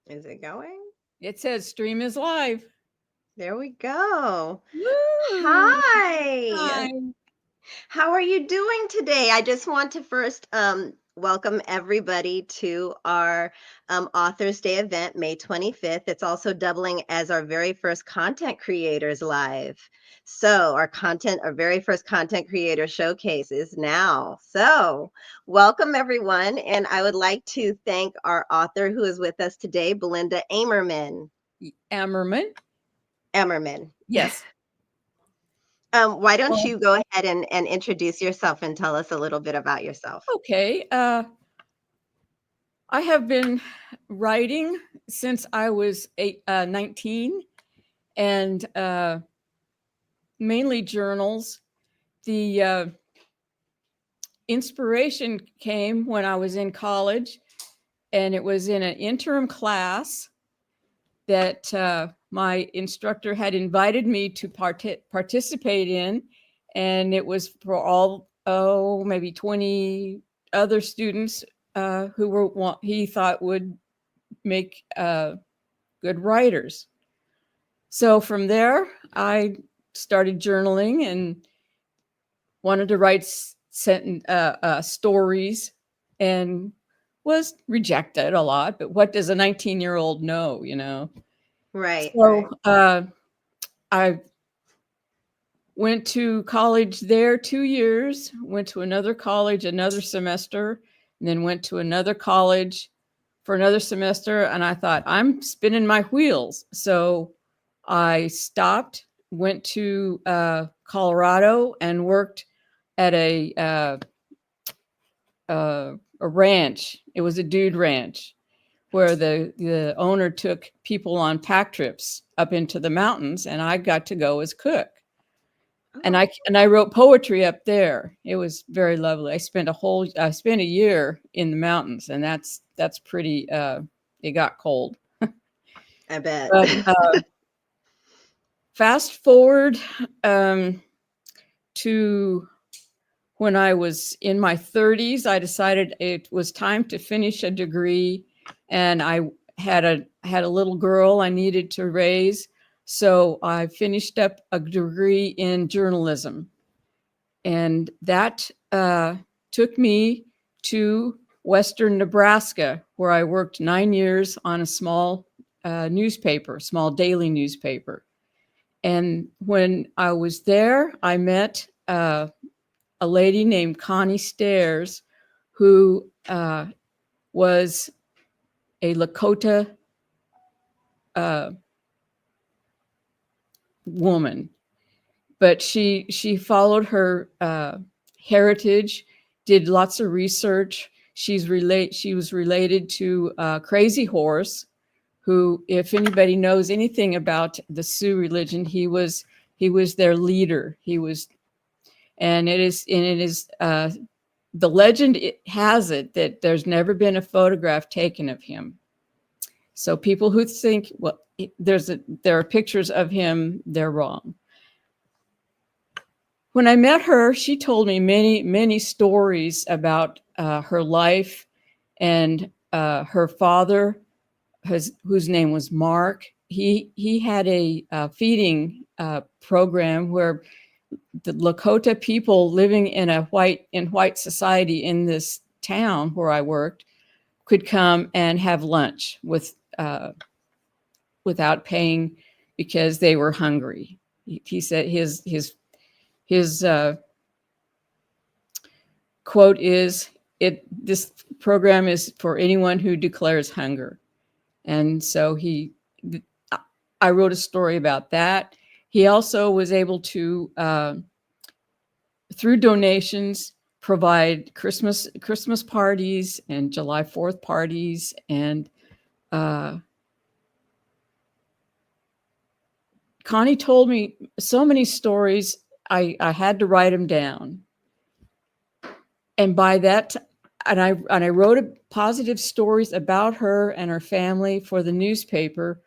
Is it going? It says stream is live. There we go. Woo! Hi. Hi. How are you doing today? I just want to first welcome everybody to our Authors Day event, May 25th. It's also doubling as our very first Content Creators Live. So, our very first Content Creator Showcase is now. So, welcome everyone. And I would like to thank our author who is with us today, Belinda Amerman. Ammerman. Emmerman. Yes. Why don't Well, you go ahead and introduce yourself and tell us a little bit about yourself? okay. I have been writing since I was 19, and mainly journals. The inspiration came when I was in college, and it was in an interim class that my instructor had invited me to participate in, and it was for all maybe 20 other students who were he thought would make good writers. So from there, I started journaling and wanted to write stories, and was rejected a lot. But what does a 19-year-old know, you know? Right, So right. I went to college there 2 years, went to another college another semester, and then went to another college for another semester. And I thought, I'm spinning my wheels. So I stopped, went to Colorado, and worked at a ranch. It was a dude ranch where the owner took people on pack trips up into the mountains, and I got to go as cook. And Oh, I wrote poetry up there. It was very lovely. I spent a year in the mountains, and that's pretty. It got cold, I bet. but fast forward um, to when I was in my 30s. I decided it was time to finish a degree, and I had a little girl I needed to raise, so I finished up a degree in journalism. And that took me to Western Nebraska, where I worked 9 years on a small newspaper, small daily newspaper. And when I was there, I met a lady named Connie Stairs, who was a Lakota uh, woman, but she followed her heritage, did lots of research. She was related to Crazy Horse, who, if anybody knows anything about the Sioux religion, he was their leader. He was, and it is the legend has it that there's never been a photograph taken of him. So people who think, well, there are pictures of him, they're wrong. When I met her, she told me many stories about her life, and her father, whose name was Mark. He had a feeding program where the Lakota people living in white society in this town where I worked could come and have lunch without paying because they were hungry. He said his quote is, "It this program is for anyone who declares hunger." And so I wrote a story about that. He also was able to, through donations, provide Christmas parties and July 4th parties, and uh, Connie told me so many stories. I had to write them down, and by that, and I wrote positive stories about her and her family for the newspaper,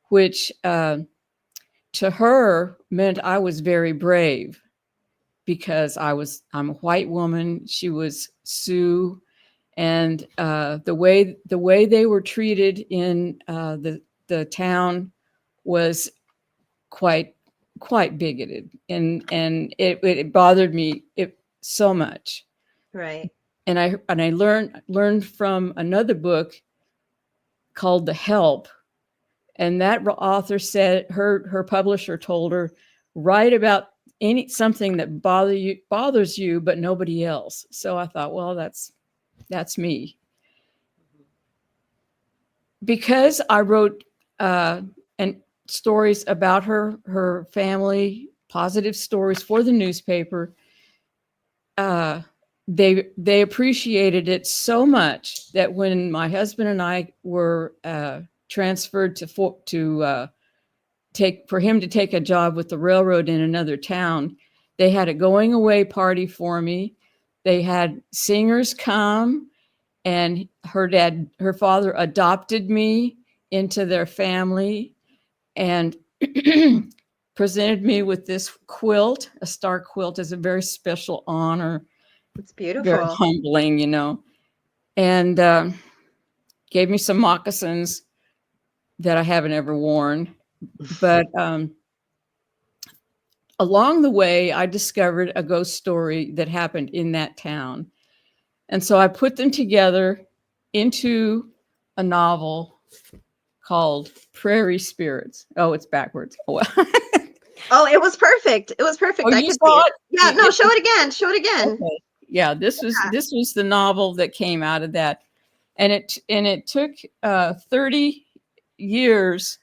which to her meant I was very brave, because I'm a white woman. She was Sioux, and the way they were treated in the town was quite bigoted, and it bothered me so much. Right. And I learned from another book called The Help, and that author said her publisher told her, write about something that bothers you but nobody else. So I thought, well, that's me. Because I wrote and stories about her family, positive stories for the newspaper, they appreciated it so much that when my husband and I were transferred for him to take a job with the railroad in another town, they had a going away party for me. They had singers come, and her father adopted me into their family and presented me with this quilt. A star quilt is a very special honor. It's Very beautiful. humbling, and gave me some moccasins that I haven't ever worn. But along the way, I discovered a ghost story that happened in that town. And so I put them together into a novel called Prairie Spirits. Oh, it's backwards. Oh, Oh, it was perfect. It was perfect. oh, I you could see saw it. it? Yeah, no, show it again. Show it again. Okay. Yeah, this was the novel that came out of that. And it took 30 years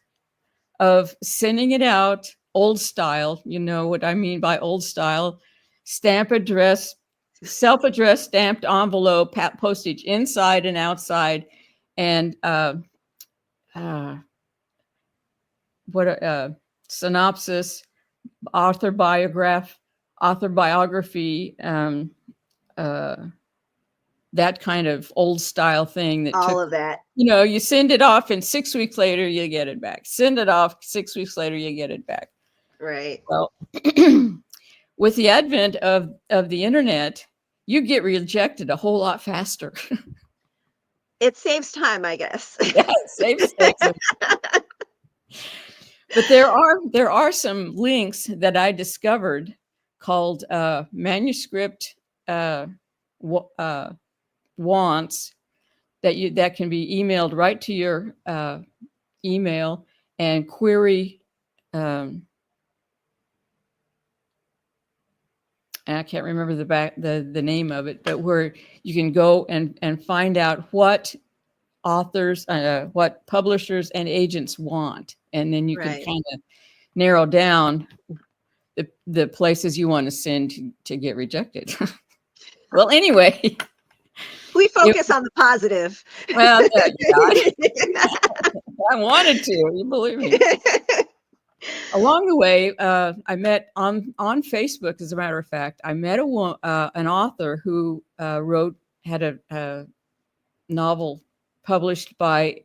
of sending it out old style. You know what I mean by old style: stamp address, self-addressed stamped envelope, postage inside and outside, and what a synopsis, author biography, that kind of old style thing that All took, of that. you send it off and 6 weeks later you get it back. Send it off, 6 weeks later you get it back. Right. Well, with the advent of the internet, you get rejected a whole lot faster. It saves time, I guess. Yeah, it saves things. But there are some links that I discovered called manuscript wants that can be emailed right to your email and query. And I can't remember the name of it, but where you can go and find out what authors, what publishers and agents want, and then you Right. can kind of narrow down the places you want to send to get rejected. Well, anyway, We focus on the positive. well, yeah, I wanted to. You believe me. Along the way, I met on Facebook, as a matter of fact, I met an author who had a novel published by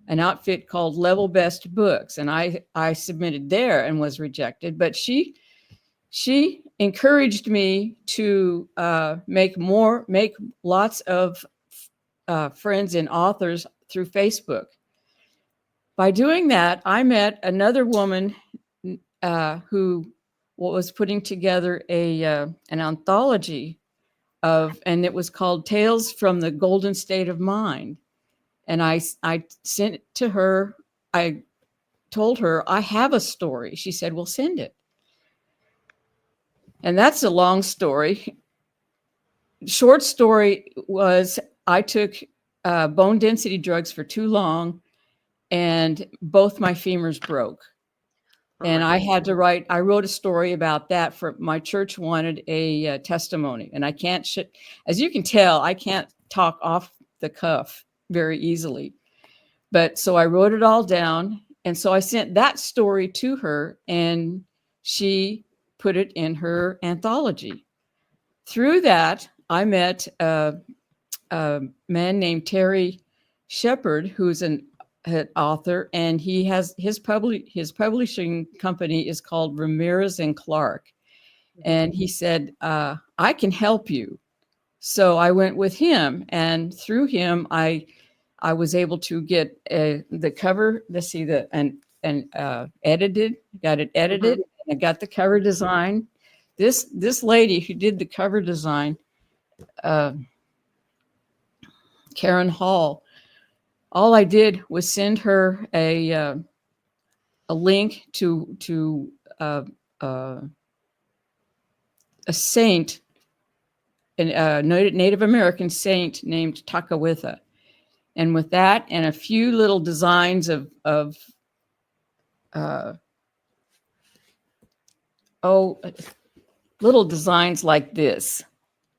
an outfit called Level Best Books, and I submitted there and was rejected. But she encouraged me to make lots of friends and authors through Facebook. By doing that, I met another woman who was putting together an anthology and it was called Tales from the Golden State of Mind. And I sent it to her. I told her, I have a story. She said, well, send it. And that's a long story. Short story was I took bone density drugs for too long and both my femurs broke. And I had to I wrote a story about that. For my church wanted a testimony, and I can't, as you can tell, I can't talk off the cuff very easily. But so I wrote it all down. And so I sent that story to her and she put it in her anthology. Through that, I met a man named Terry Shepard, who's an author, and he has his publishing company is called Ramirez and Clark. And he said, I can help you. So I went with him, and through him, I was able to get the cover. Let's see, edited. Got it edited. Mhm. I got the cover design. This lady who did the cover design, uh, Karen Hall. All I did was send her a link to uh, a saint, a Native American saint named Takawitha. And with that and a few little designs of uh, oh, little designs like this,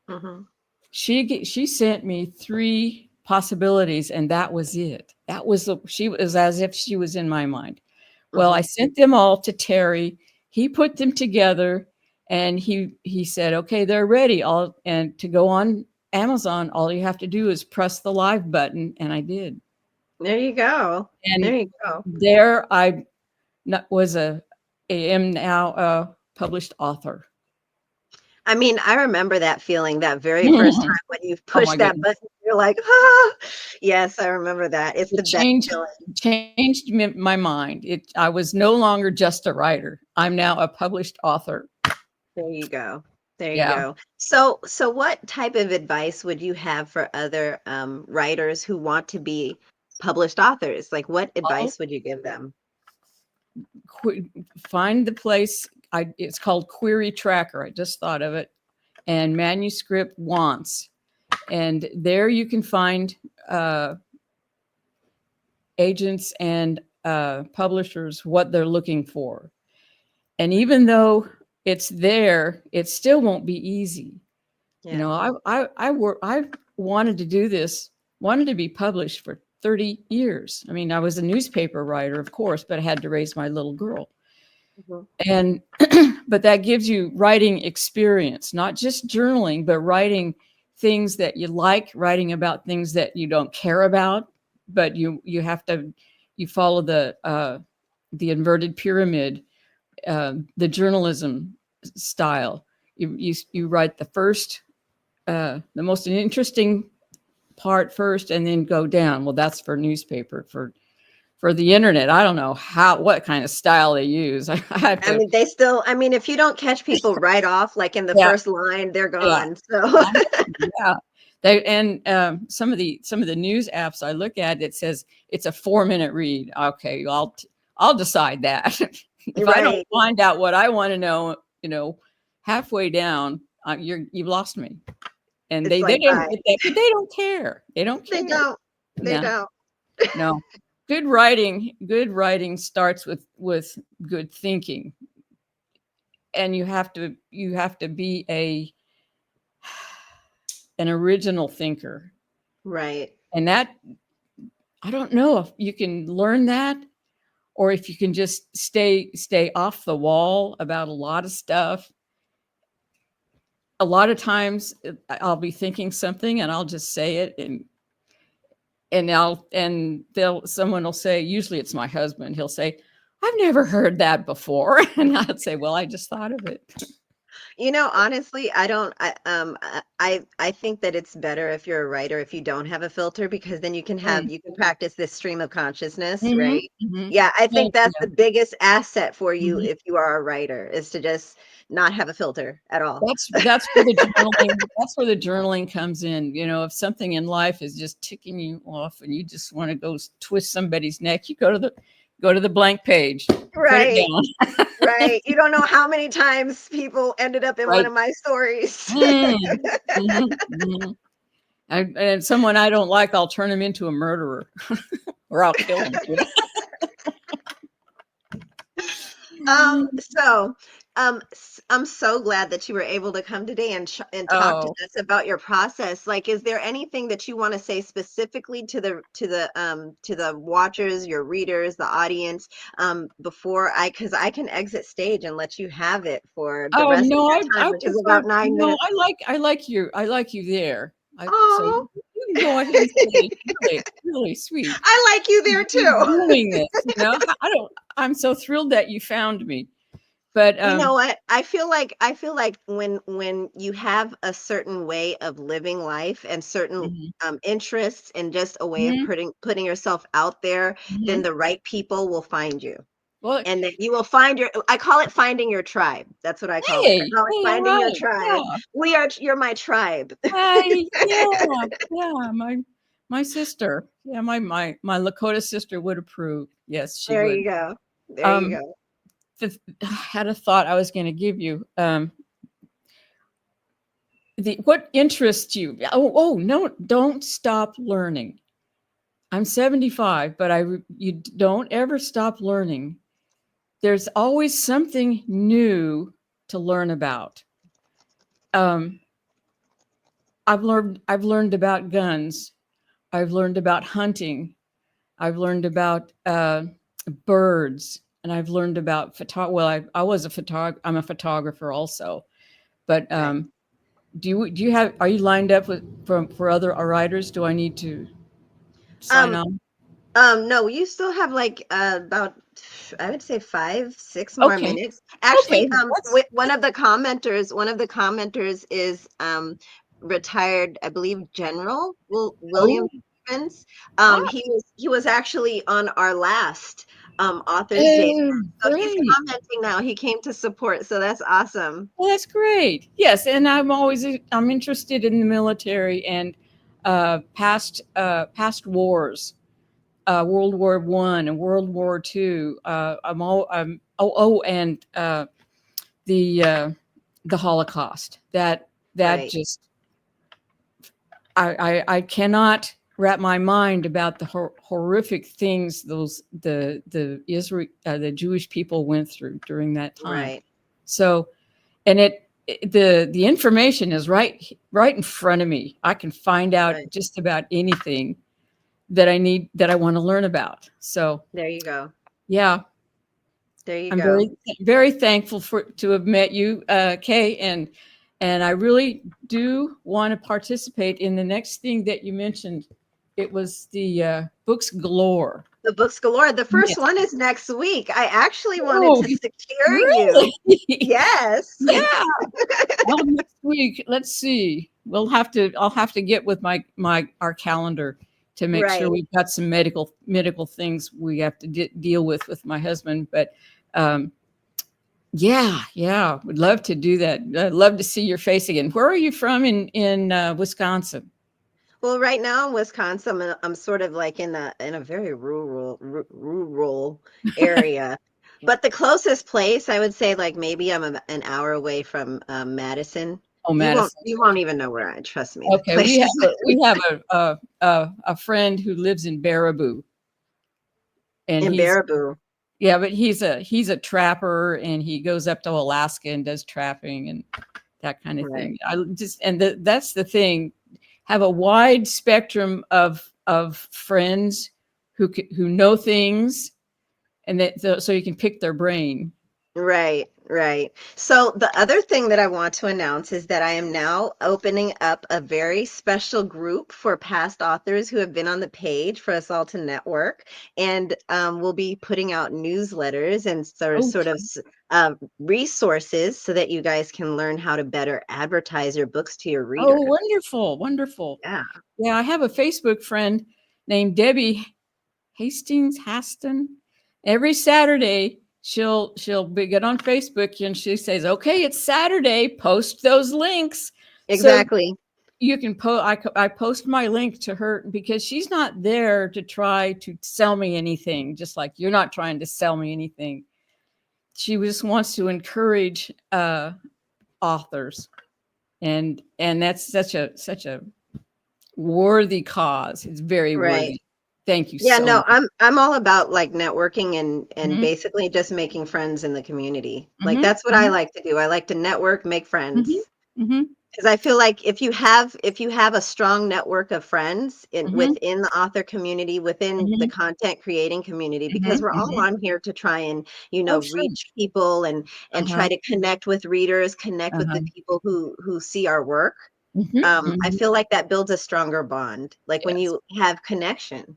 Mhm. she sent me 3 possibilities, and that was it. That was she was as if she was in my mind. Well, I Mhm. sent them all to Terry. He put them together, and he said, "Okay, they're ready. All and to go on Amazon, all you have to do is press the live button," and I did. There you go. And There you go. there I was am now a published author. I mean, I remember that feeling that very first time Oh when you my push that goodness. button, you're like, "Ah." Yes, I remember that. It's It the best changed feeling. changed my mind. I was no longer just a writer. I'm now a published author. There you go. There you Yeah. go. So what type of advice would you have for other writers who want to be published authors? Like, what I'll advice would you give them? find the place. It's called Query Tracker. I just thought of it. And Manuscript Wants. And there you can find agents and publishers what they're looking for. And even though it's there, it still won't be easy. You Yeah. know, I wanted to do this, wanted to be published for 30 years. I mean, I was a newspaper writer, of course, but I had to raise my little girl. Mhm. And but that gives you writing experience, not just journaling, but writing things that you like, writing about things that you don't care about, but you have to you follow the inverted pyramid, the journalism style. You write the most interesting part first, and then go down. Well, that's for newspaper. For the internet, I don't know what kind of style they use. I have I to. mean, they still, I mean, if you don't catch people right off, like in the Yeah, first line, they're yeah, gone. So, yeah. They and some of the news apps I look at, it says it's a 4-minute read. Okay, I'll decide that. If I don't right. find out what I want to know, halfway down, you've lost me. And It's they like, didn't bye. get that, but they don't care. They don't They care. don't. They No, don't. no. Good writing starts with good thinking, and you have to be an original thinker. Right. And that, I don't know if you can learn that, or if you can just stay off the wall about a lot of stuff. A lot of times I'll be thinking something and I'll just say it, and they'll someone will say, usually it's my husband, he'll say, "I've never heard that before." And I'd say, "Well, I just thought of it." Honestly, I don't I think that it's better if you're a writer if you don't have a filter because then Mm. you can practice this stream of consciousness, Mhm, right? mhm. Yeah, I Well, think that's yeah. the biggest asset for you Mhm. if you are a writer is to just not have a filter at all. That's where the journaling comes in. If something in life is just ticking you off and you just want to go twist somebody's neck, you go to the blank page, put it Right. down. Right. You don't know how many times people ended up in one Right. of my stories. Mm. Mhm, mhm. And someone I don't like, I'll turn him into a murderer, or I'll kill him. So, I'm so glad that you were able to come today and talk to Oh, us about your process. Like, is there anything that you want to say specifically to the watchers, your readers, the audience, before because I can exit stage and let you have it for the oh rest of no, your I time, which is prefer about 9 no, minutes. I like you there. So Oh, you can go ahead and say it's really, really sweet. I like you there Keep too. doing this. I don't. I'm so thrilled that you found me. But You know what? I feel like when you have a certain way of living life and certain mhm, interests and just a way of mhm, putting yourself out there, then mhm. the right people will find you. Well, And that you will find your I call it finding your tribe. That's what I call it. I hey, call it hey, all finding your right, tribe. yeah. You're my tribe. Yeah, yeah, my sister, yeah, my Lakota sister would approve. Yes, she There would. you go. There you Um, go. I had a thought I was gonna give you. The what interests you? Oh, no, don't stop learning. I'm 75, but you don't ever stop learning. There's always something new to learn about. Um, I've learned about guns. I've learned about hunting. I've learned about birds, and I've learned about well, I was a I'm a photographer also. But Right. do you have are you lined up with for other writers? Do I need to sign Um, on? no, you still have like about I would say 5, 6 more Okay, minutes. okay, Actually, that's one of the commenters is retired, I believe, General William oh Stevens. ah, He was actually on our last Authors Day. oh, So he's great. commenting now. He came to support. So that's awesome. Well, that's great. Yes, and I'm interested in the military and past wars, World War One and World War Two. And the uh, the Holocaust. That Right. just I cannot wrap my mind about the horrific things the Jewish people went through during that time. Right. So, and the information is right in front of me. I can find out Right. just about anything that I want to learn about. So, There you go. yeah, There you I'm go. very thankful to have met you, Kay, and I really do want to participate in the next thing that you mentioned. It was the books galore. The books galore. The first Yes. one is next week. I actually wanted Oh, to secure you. really? Yes. Yeah. Well, next week, let's see. I'll have to get with our calendar to make sure Right. we've got some medical things we have to deal with my husband. But um, yeah, yeah, would love to do that. I'd love to see your face again. Where are you from in Wisconsin? Well, right now in Wisconsin, I'm sort of like in a very rural area. But the closest place, I would say, like maybe I'm an hour away from Madison. Oh, Madison. You won't even know where I. Trust me, the Okay, place is we have a friend who lives in Baraboo, and in he's Baraboo. yeah, but he's a trapper, and he goes up to Alaska and does trapping and that kind of Right. thing. That's the thing. Have a wide spectrum of friends who know things, and so you can pick their brain. Right, right. So the other thing that I want to announce is that I am now opening up a very special group for past authors who have been on the page for us all to network, and we'll be putting out newsletters and Oh, resources so that you guys can learn how to better advertise your books to your oh, readers. wonderful, wonderful. Yeah. Yeah, I have a Facebook friend named Debbie Hastings Haston. Every Saturday, get on Facebook and she says, "Okay, it's Saturday. Post those links." So Exactly. you can I post my link to her because she's not there to try to sell me anything. Just like you're not trying to sell me anything. She just wants to encourage authors, and that's such a worthy cause. It's very Right. worthy. Thank you Yeah, so no, much. I'm all about like networking and Mhm, basically just making friends in the community. Like mhm, that's what I mhm, like to do. I like to network, make friends. mhm, mhm, Because I feel like if you have a strong network of friends mhm, within the author community, within the mhm, content creating community, because mhm, we're all mhm. on here to try and, Oh, sure. reach people and Uh-huh, try to connect with readers, connect with the uh-huh. people who see our work. Mhm, I mhm. feel like that builds a stronger bond. Like when Yes. you have connection.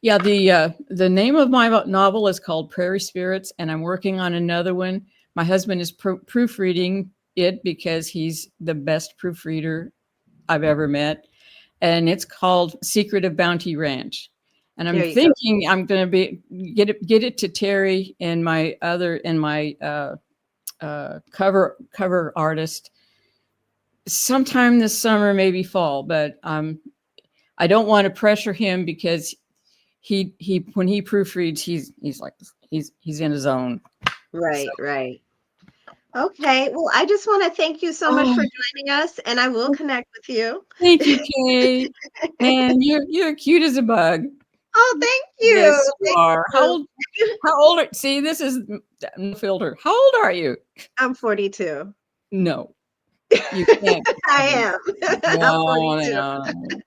Yeah, the name of my novel is called Prairie Spirits, and I'm working on another one. My husband is proofreading it because he's the best proofreader I've ever met, and it's called Secret of Bounty Ranch. And I'm There you go. thinking I'm going to be get it to Terry and my cover artist sometime this summer, maybe fall. But I don't want to pressure him because he when he proofreads, he's like he's in his own. So, Right, right. Okay. Well, I just want to thank you so much oh, for joining us, and I will connect with you. thank you, Kay. Man, you're cute as a bug. Oh, thank you. Yes, you Thank are. you. How old are see, this is no filter. How old are you? I'm 42. No, you can't I be. am. I'm No, 42. no.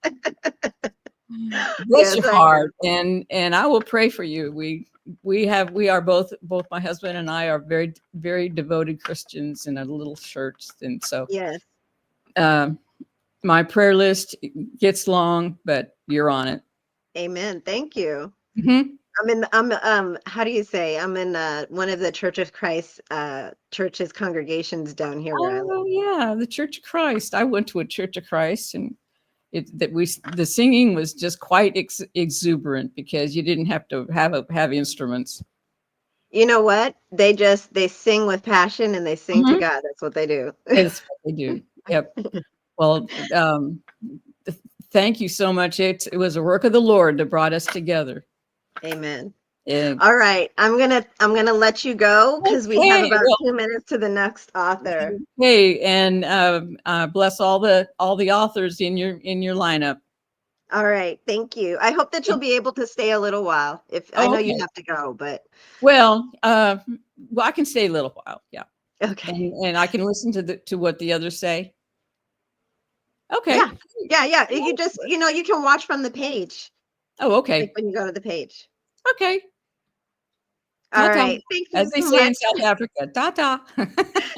Bless Yes, your I am. heart, and I will pray for you. We are both my husband and I are very devoted Christians in a little church, and so Yes. um, my prayer list gets long, but you're on it. Amen. Thank you. Mhm. I'm how do you say? I'm in one of the Church of Christ churches congregations down here where I live. Oh yeah, the Church of Christ. I went to a Church of Christ, and the singing was just quite exuberant because you didn't have to have instruments. You know what? They sing with passion and they sing to Mhm. God. That's what they do. It's what they do. Yep. Well, th- thank you so much. It was a work of the Lord that brought us together. Amen. And All right. I'm gonna let you go because we have okay, about well, 2 minutes to the next author. hey, and bless all the authors in your lineup. All right. Thank you. I hope that you'll be able to stay a little while. If I Oh, know you okay. have to go, but Well, I can stay a little while, yeah, okay. and I can listen to what the others say. Yeah. Okay. Yeah, yeah. You just, you can watch from the page, Oh, like okay. when you go to the page. Okay. All Ta-ta, right. Thank as you they so say in much. South Africa. Ta-ta.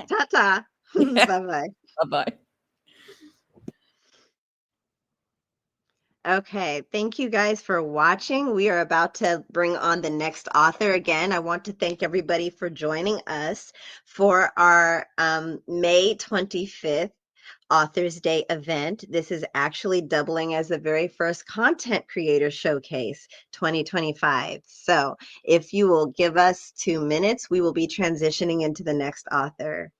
Ta-ta. Yeah, Bye-bye. bye-bye. Okay, thank you guys for watching. We are about to bring on the next author again. I want to thank everybody for joining us for our May 25th Authors Day event. This is actually doubling as the very first Content Creator Showcase 2025. So if you will give us 2 minutes, we will be transitioning into the next author.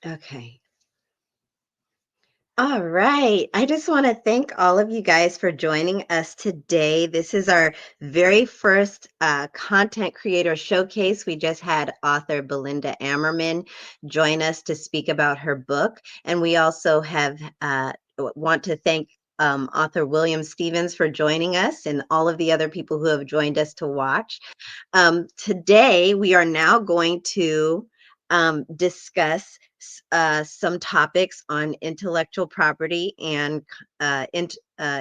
Okay. All right. I just want to thank all of you guys for joining us today. This is our very first content creator showcase. We just had author Belinda Ammerman join us to speak about her book. And we also have want to thank author William Stevens for joining us and all of the other people who have joined us to watch. Today, we are now going to discuss some topics on intellectual property and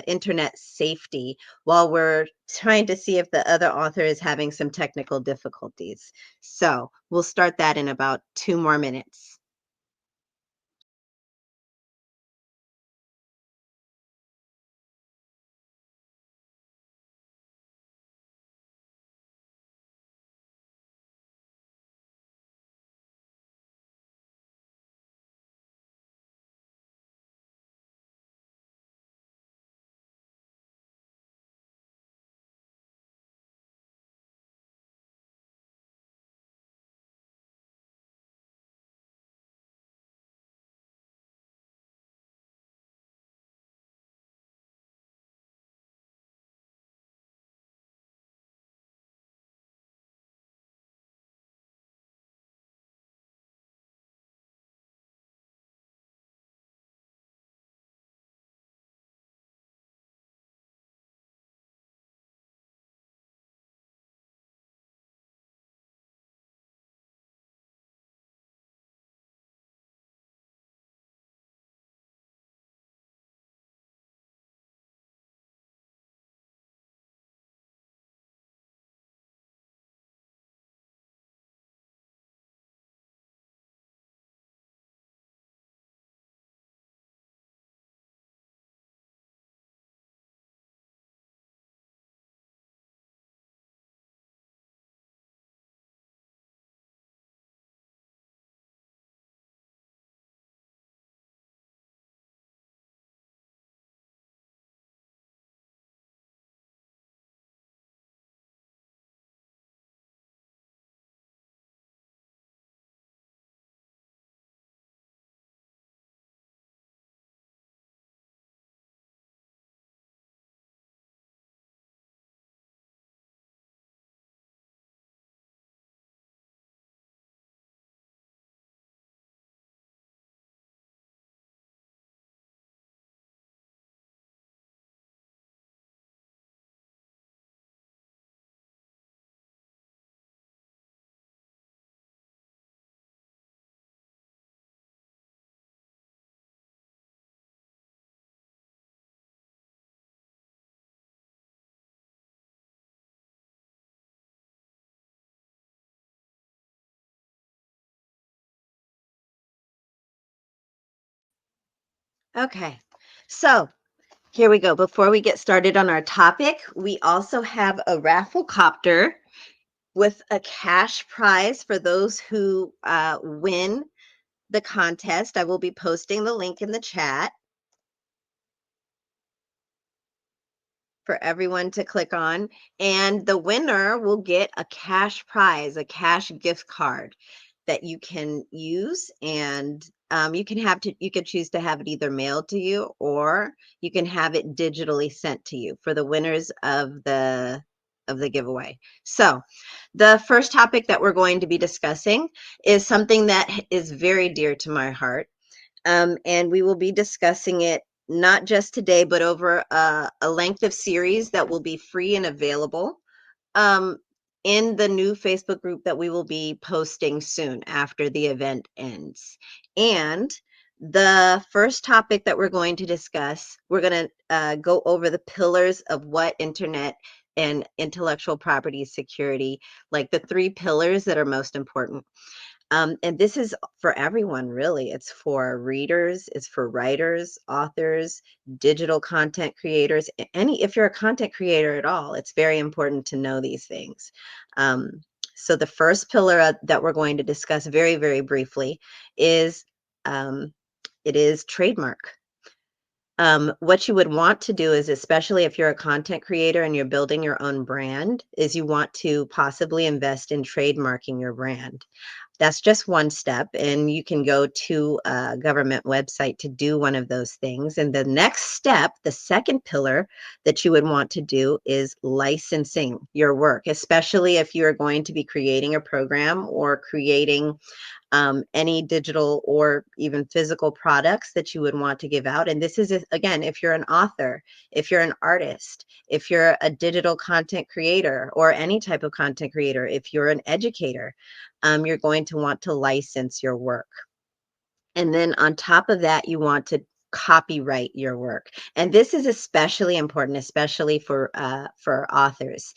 internet safety while we're trying to see if the other author is having some technical difficulties. So we'll start that in about 2 more minutes. Okay, so here we go. Before we get started on our topic, we also have a raffle copter with a cash prize for those who win the contest. I will be posting the link in the chat for everyone to click on. And the winner will get a cash prize, a cash gift card that you can use. And you can choose to have it either mailed to you or you can have it digitally sent to you for the winners of the giveaway. So the first topic that we're going to be discussing is something that is very dear to my heart. And we will be discussing it not just today, but over a length of series that will be free and available um, in the new Facebook group that we will be posting soon after the event ends. And the first topic that we're going to discuss, we're going to go over the pillars of what internet and intellectual property security, like the 3 pillars that are most important. And this is for everyone, really. It's for readers, it's for writers, authors, digital content creators. If you're a content creator at all, it's very important to know these things. Um, so the first pillar that we're going to discuss very, very briefly is um, it is trademark. What you would want to do is, especially if you're a content creator and you're building your own brand, is you want to possibly invest in trademarking your brand. That's just one step, and you can go to a government website to do one of those things. And the next step, the second pillar that you would want to do is licensing your work, especially if you're going to be creating a program or creating any digital or even physical products that you would want to give out. And this is, again, if you're an author, if you're an artist, if you're a digital content creator or any type of content creator, if you're an educator, you're going to want to license your work. And then on top of that, you want to copyright your work. And this is especially important, especially for authors.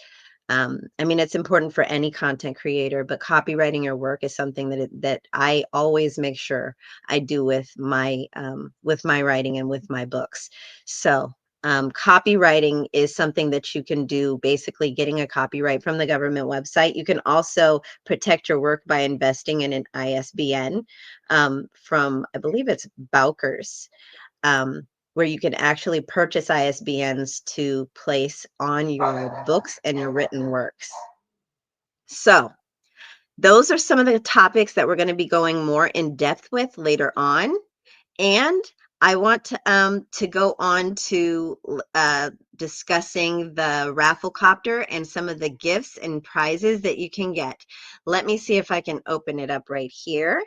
I mean, it's important for any content creator, but copywriting your work is something that I always make sure I do with my writing and with my books. So copywriting is something that you can do, basically getting a copyright from the government website. You can also protect your work by investing in an ISBN from, I believe it's Bowkers, where you can actually purchase ISBNs to place on your books and your written works. So, those are some of the topics that we're going to be going more in depth with later on. And I want to go on to discussing the Rafflecopter and some of the gifts and prizes that you can get. Let me see if I can open it up right here.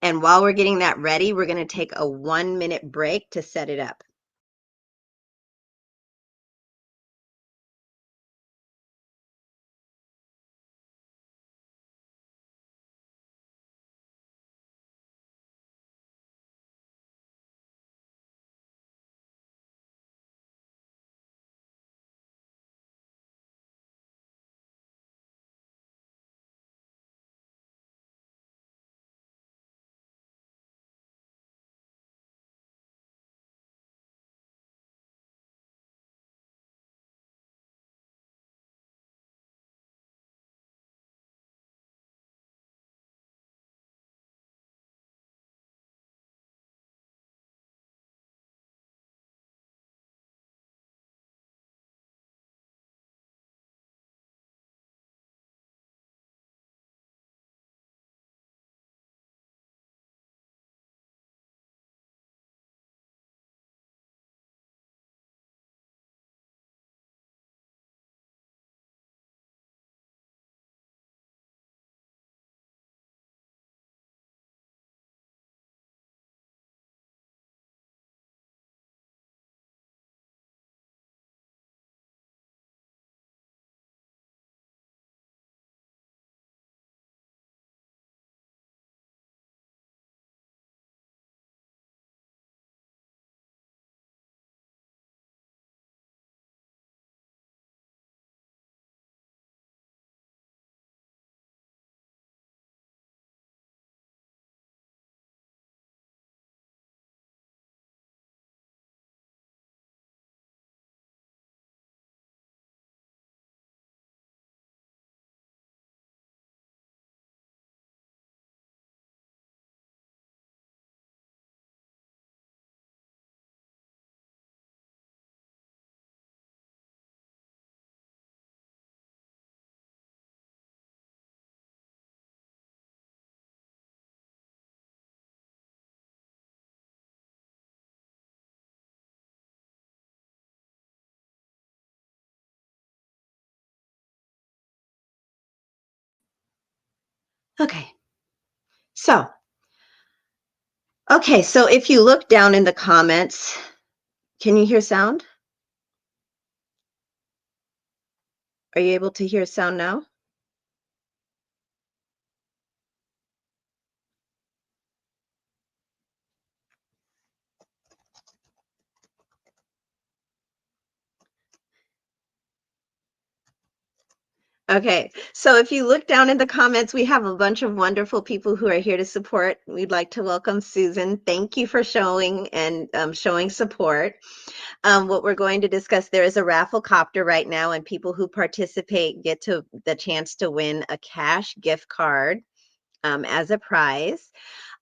And while we're getting that ready, we're going to take a 1-minute break to set it up. Okay. So, so if you look down in the comments, can you hear sound? Are you able to hear sound now? Okay, so if you look down in the comments, we have a bunch of wonderful people who are here to support. We'd like to welcome Susan. Thank you for showing and showing support. What we're going to discuss, there is a Rafflecopter right now, and people who participate get to the chance to win a cash gift card as a prize.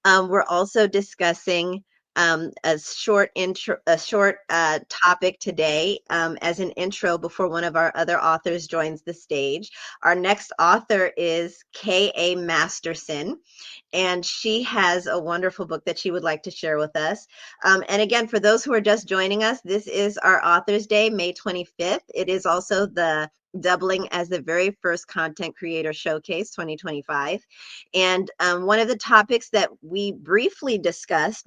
We're also discussing a short topic today as an intro before one of our other authors joins the stage. Our next author is K.A. Masterson, and she has a wonderful book that she would like to share with us. And again, for those who are just joining us, this is our Authors Day, May 25th. It is also the doubling as the very first Content Creator Showcase 2025. And one of the topics that we briefly discussed,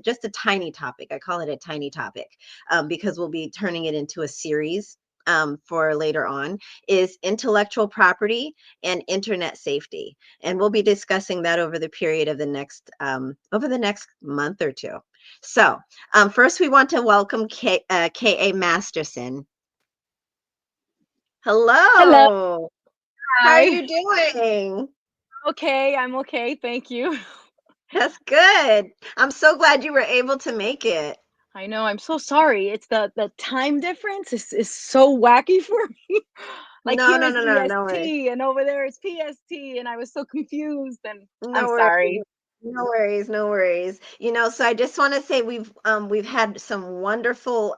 just a tiny topic, I call it a tiny topic because we'll be turning it into a series for later on, is intellectual property and internet safety. And we'll be discussing that over the period of the next month or two. So first we want to welcome K.A. Masterson. Hello. Hello. How are Hi. you doing? Okay, I'm okay. Thank you. That's good. I'm so glad you were able to make it. I know, I'm so sorry. It's the time difference is so wacky for me. Like No, here no, is no, no, no worries. EST and over there is PST and I was so confused and I'm No worries. sorry. No worries, no worries. So I just want to say we've had some wonderful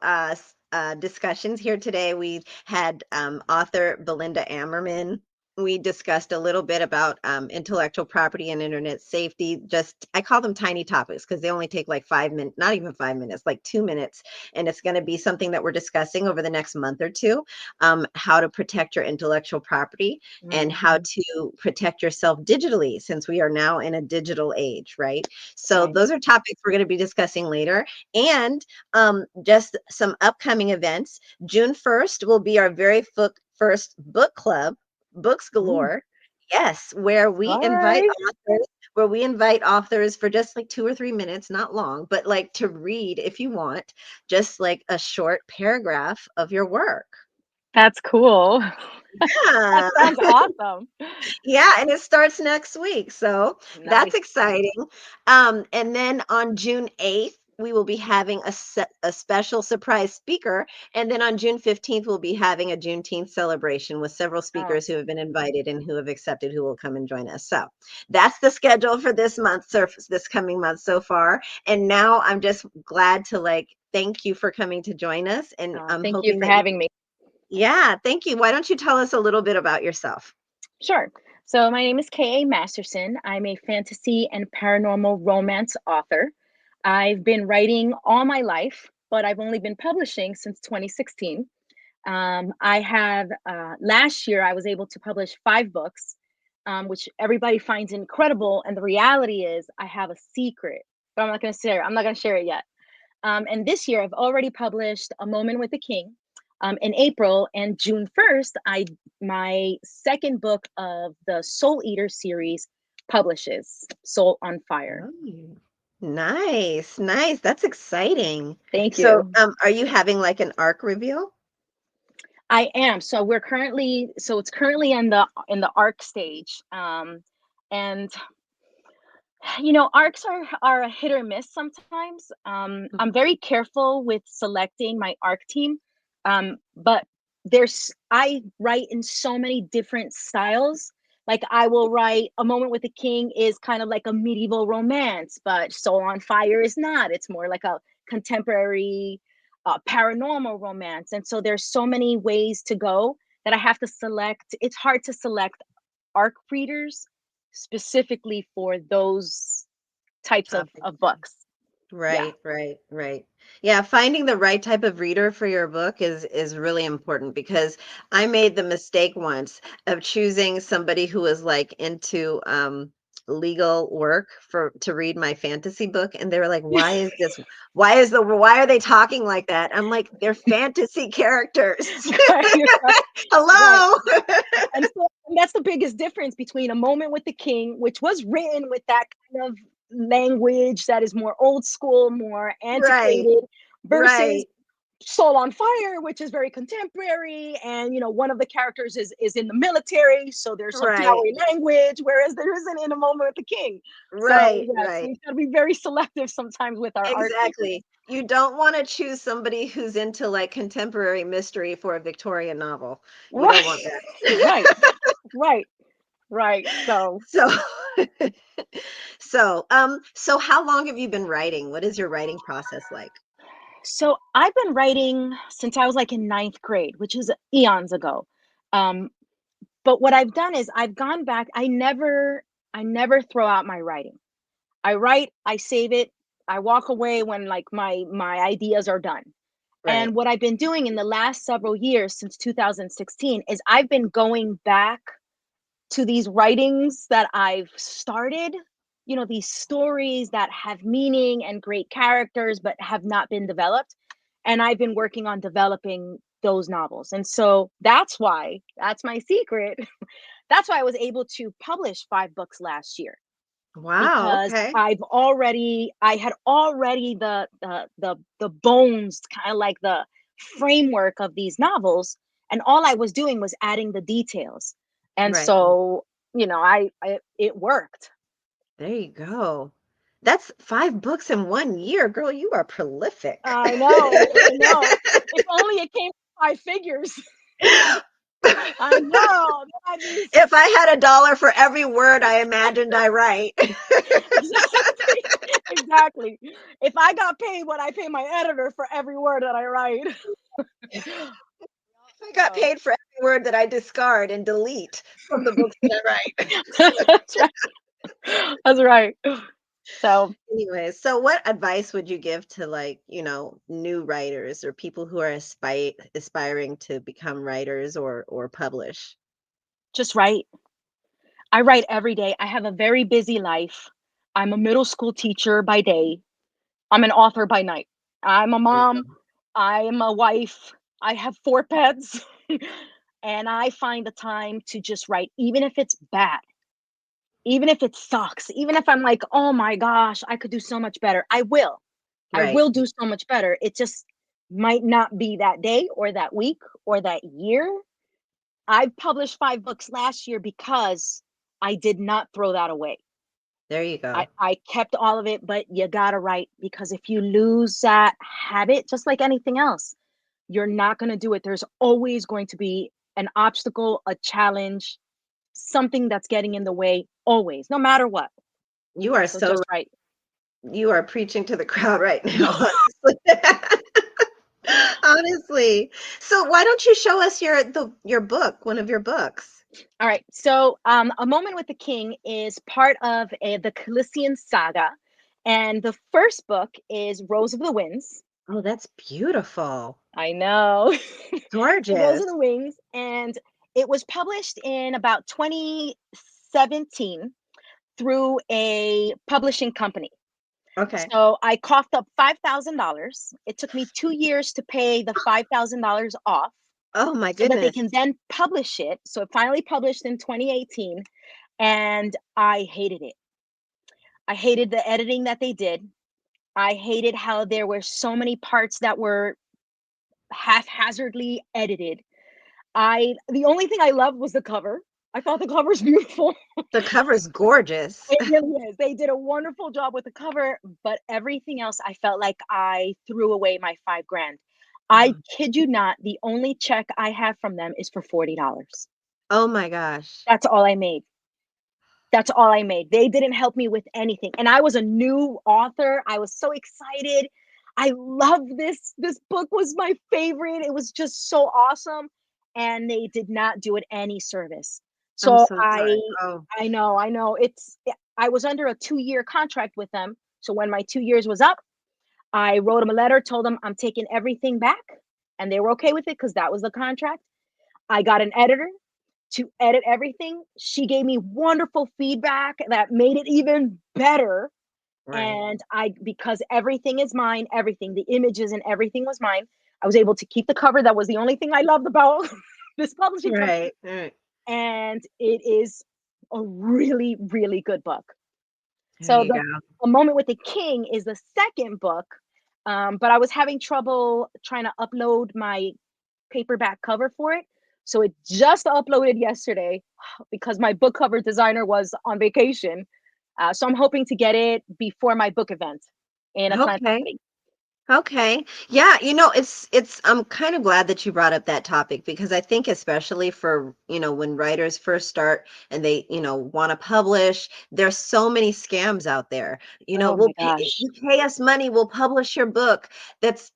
discussions here today. We've had author Belinda Ammerman. We discussed a little bit about intellectual property and internet safety. Just I call them tiny topics because they only take like 5 minutes, not even 5 minutes, like 2 minutes. And it's going to be something that we're discussing over the next month or two, how to protect your intellectual property and how Mhm. to protect yourself digitally since we are now in a digital age, right? So Right. those are topics we're going to be discussing later. And just some upcoming events. June 1st will be our very first book club, Books Mm. Galore. Yes, Hi. where we invite authors for just like 2 or 3 minutes, not long, but like to read if you want, just like a short paragraph of your work. That's cool. That Yeah. sounds awesome. Yeah, and it starts next week, so that's Nice. exciting. And then on June 8th, we will be having a special surprise speaker, and then on June 15th, we'll be having a Juneteenth celebration with several Oh, speakers who have been invited and who have accepted who will come and join us. So that's the schedule for this coming month so far. And now I'm just glad to like thank you for coming to join us, and I'm thank you hoping for that you. having me. Yeah, thank you. Why don't you tell us a little bit about yourself? Sure. So my name is K.A. Masterson. I'm a fantasy and paranormal romance author. I've been writing all my life, but I've only been publishing since 2016. I have last year I was able to publish 5 books, which everybody finds incredible. And the reality is, I have a secret, but I'm not going to share. I'm not going to share it yet. And this year, I've already published A Moment with the King in April, and June 1st, my second book of the Soul Eater series publishes, Soul on Fire. Oh, nice, nice. That's exciting. Thank So, you. are you having like an arc reveal? I am. So it's currently in the arc stage. And arcs are a hit or miss sometimes. I'm very careful with selecting my arc team, but there's I write in so many different styles. Like I will write A Moment with the King is kind of like a medieval romance, but Soul on Fire is not. It's more like a contemporary paranormal romance, and so there's so many ways to go that I have to select. It's hard to select arc readers specifically for those types Topic. of books. Yeah. Right, right, right. Yeah, finding the right type of reader for your book is really important because I made the mistake once of choosing somebody who was like into legal work for to read my fantasy book, and they were like, why are they talking like that? I'm like, they're fantasy characters. Right, right. Hello. And that's the biggest difference between A Moment with the King, which was written with that kind of language that is more old school, more Right, antiquated, versus right, Soul on Fire, which is very contemporary, and one of the characters is in the military, so there's some right, flowery language, whereas there isn't in A Moment with the King. So right, yeah, so right. we've got to be very selective sometimes with our art readers. Exactly. You don't wanna choose somebody who's into, like, contemporary mystery for a Victorian novel. You don't want Right, right, that. right, right. So So So how long have you been writing? What is your writing process like? So I've been writing since I was like in ninth grade, which is eons ago. Um, but what I've done is I've gone back. I never throw out my writing. I write, I save it, I walk away when like my ideas are done. Right. And what I've been doing in the last several years since 2016 is I've been going back to these writings that I've started, these stories that have meaning and great characters but have not been developed. And I've been working on developing those novels. And so that's my secret. That's why I was able to publish 5 books last year Wow, because okay. I had already the bones, kind of like the framework of these novels, and all I was doing was adding the details. And Right. so, I it worked. There you go. That's 5 books in 1 year, girl, you are prolific. I know, I know. If only it came 5 figures. I know. Then I'd be If I had a dollar for every word I imagined I write. exactly, exactly. If I got paid what I pay my editor for every word that I write. I got So paid for every word that I discard and delete from the books that I write. that's right. That's right. So Anyways, so what advice would you give to like, new writers or people who are aspiring to become writers or publish? just write. I write every day. I have a very busy life. I'm a middle school teacher by day. I'm an author by night. I'm a There you mom. go. I'm a wife. I have 4 pets. And I find the time to just write, even if it's bad, even if it sucks, even if I'm like, oh my gosh, I could do so much better. I will. I Right. will do so much better. It just might not be that day or that week or that year. I published 5 books last year because I did not throw that away. There you I go. I kept all of it, but you gotta write because if you lose that habit, just like anything else, you're not gonna do it. There's always going to be an obstacle, a challenge, something that's getting in the way, always, no matter what. You are So so just write. you are preaching to the crowd right now, honestly. Honestly. So why don't you show us your book, one of your books? All right. So, A Moment with the King is part of the Callissian saga. And the first book is Rose of the Winds. Oh, that's beautiful. I know. Rose of Gorgeous. the Wings. And it was published in about 2017 through a publishing company. Okay. So I coughed up $5,000. It took me 2 years to pay the $5,000 off Oh my so that they goodness. can then publish it. So it finally published in 2018 and I hated it. I hated the editing that they did. I hated how there were so many parts that were haphazardly edited. The only thing I loved was the cover. I thought the cover's beautiful. The cover's gorgeous. It really is. They did a wonderful job with the cover, but everything else I felt like I threw away my 5 grand. I Oh kid you not, the only check I have from them is for $40. oh my gosh. That's all I made. That's all I made. They didn't help me with anything. And I was a new author. I was so excited. I love this book was my favorite. It was just so awesome. And they did not do it any service. I'm So so sorry. Oh, I know. I was under a 2-year contract with them. So when my 2 years was up, I wrote them a letter, told them I'm taking everything back. And they were okay with it because that was the contract. I got an editor to edit everything. She gave me wonderful feedback that made it even better. right. And because everything is mine, everything, the images and everything was mine, I was able to keep the cover. That was the only thing I loved about this publishing company. Right. Right. And it is a really, really good book. There So you go. A Moment with the King is the second book. But I was having trouble trying to upload my paperback cover for it. So it just uploaded yesterday because my book cover designer was on vacation. So I'm hoping to get it before my book event in Atlantic Okay. City. Okay. Yeah, I'm kind of glad that you brought up that topic because I think especially for, when writers first start and they, want to publish, there's so many scams out there. Oh We'll my pay if gosh. you pay us money, we'll publish your book. That's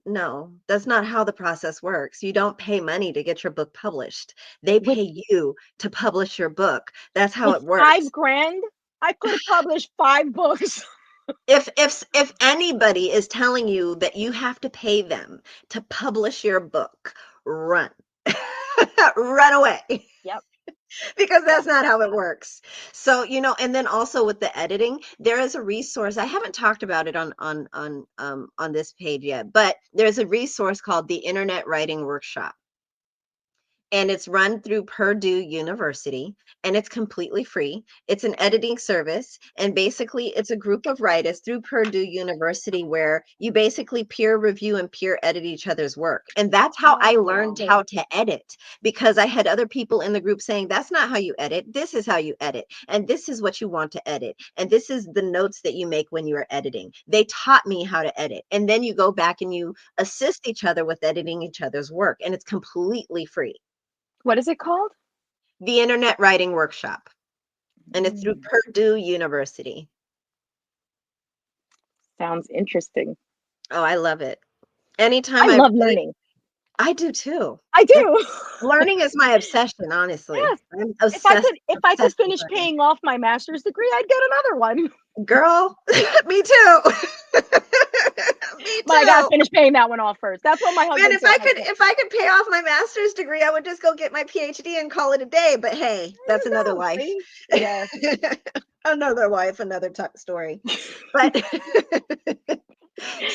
no, that's not how the process works. You don't pay money to get your book published. They With pay you to publish your book. That's how with it works. 5 grand, I could have published 5 books. If anybody is telling you that you have to pay them to publish your book, run. Run away Yep. because Yeah. that's not how it works. So, and then also with the editing, there is a resource. I haven't talked about it on this page yet, but there's a resource called the Internet Writing Workshop, and it's run through Purdue University, and it's completely free. It's an editing service, and basically it's a group of writers through Purdue University where you basically peer review and peer edit each other's work. And that's how I learned Oh. how to edit, because I had other people in the group saying, that's not how you edit. This is how you edit. And this is what you want to edit. And this is the notes that you make when you are editing. They taught me how to edit. And then you go back and you assist each other with editing each other's work, and it's completely free. What is it called? The Internet Writing Workshop, and it's through Mm, Purdue University. sounds interesting. Oh, I love it. I Anytime I love really learning. I do too. I Like, do. learning is my obsession, honestly. Yes. I'm If I could obsessed with finish learning. paying off my master's degree, I'd get another one. Girl, me too. Me But I gotta too. finish paying that one off first. That's what my Man, husband if said. I Like, could if I could pay off my master's degree, I would just go get my PhD and call it a day, but hey, there that's you another go. life. See? Yes. Another life, another story. But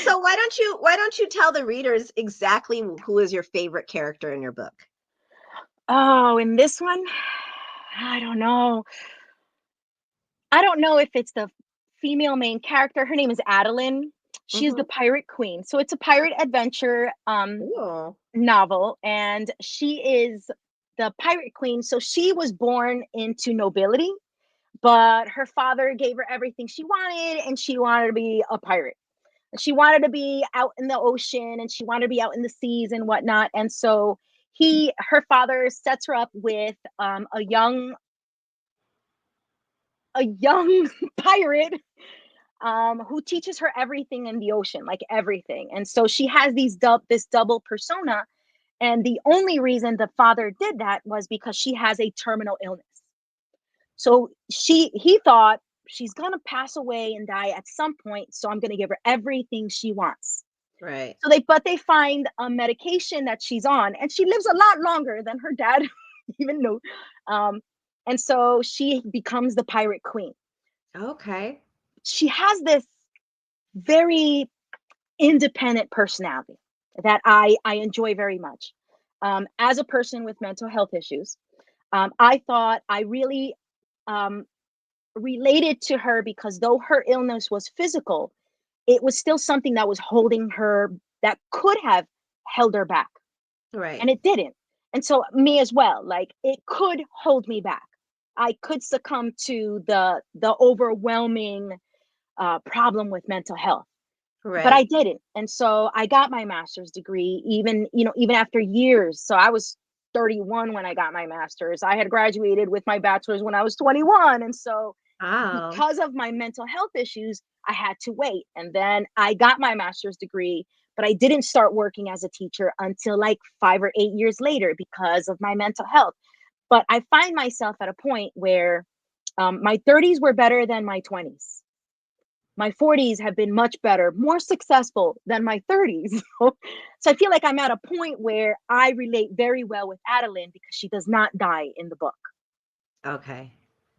so why don't you tell the readers exactly who is your favorite character in your book? Oh, in this one, I don't know. I don't know if it's the female main character. Her name is Adeline. She's the Mhm. pirate queen. So it's a pirate adventure Cool. novel, and she is the pirate queen. So she was born into nobility, but her father gave her everything she wanted, and she wanted to be a pirate. She wanted to be out in the ocean, and she wanted to be out in the seas and whatnot. And so her father sets her up with a young pirate who teaches her everything in the ocean, like everything. And so she has this double persona. And the only reason the father did that was because she has a terminal illness. So he thought she's gonna pass away and die at some point. So I'm gonna give her everything she wants. Right. But they find a medication that she's on, and she lives a lot longer than her dad even knew. Um, and so she becomes the pirate queen. Okay. She has this very independent personality that I enjoy very much. As a person with mental health issues, I thought I really um, related to her because though her illness was physical, it was still something that was holding her, that could have held her back, Right. and it didn't. And so me as well, like it could hold me back. I could succumb to the overwhelming problem with mental health, but I Right. didn't. And so I got my master's degree even after years. So I was 31 when I got my master's. I had graduated with my bachelor's when I was 21. And so Wow. because of my mental health issues, I had to wait. And then I got my master's degree, but I didn't start working as a teacher until like 5 or 8 years later because of my mental health. But I find myself at a point where my 30s were better than my 20s. My 40s have been much better, more successful than my 30s. So I feel like I'm at a point where I relate very well with Adeline because she does not die in the book. Okay.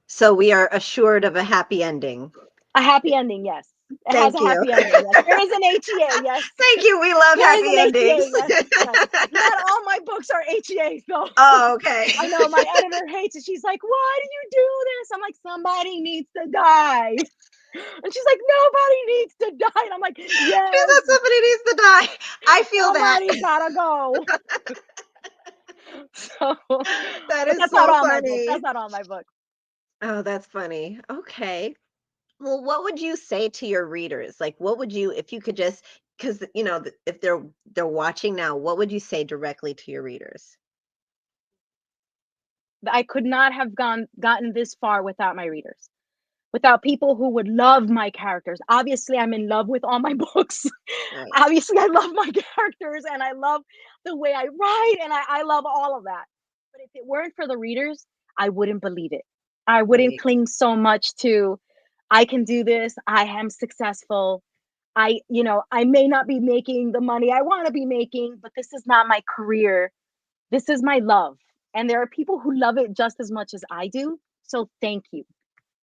So we are assured of a happy ending. A happy ending, yes. It has Thank a you. happy ending, yes. There is an HEA, yes. Thank you. We love There is happy an endings. HEA, yes, yes. Not all my books are HEAs though. Oh, okay. I know my editor hates it. She's like, "Why do you do this?" I'm like, "Somebody needs to die." And she's like, "Nobody needs to die." And I'm like, She "Yes, said somebody needs to die. I feel that. somebody's gotta go." So, That but is that's not so all my books. funny. That's not all my books. Oh, that's funny. Okay. Well, what would you say to your readers? Like, what would you, if you could just because if they're watching now, what would you say directly to your readers? I could not have gotten this far without my readers, without people who would love my characters. Obviously, I'm in love with all my books. Right. Obviously, I love my characters and I love the way I write and I love all of that. But if it weren't for the readers, I wouldn't believe it. I wouldn't Right. cling so much to, I can do this, I am successful. I may not be making the money I want to be making, but this is not my career. This is my love. And there are people who love it just as much as I do. So thank you.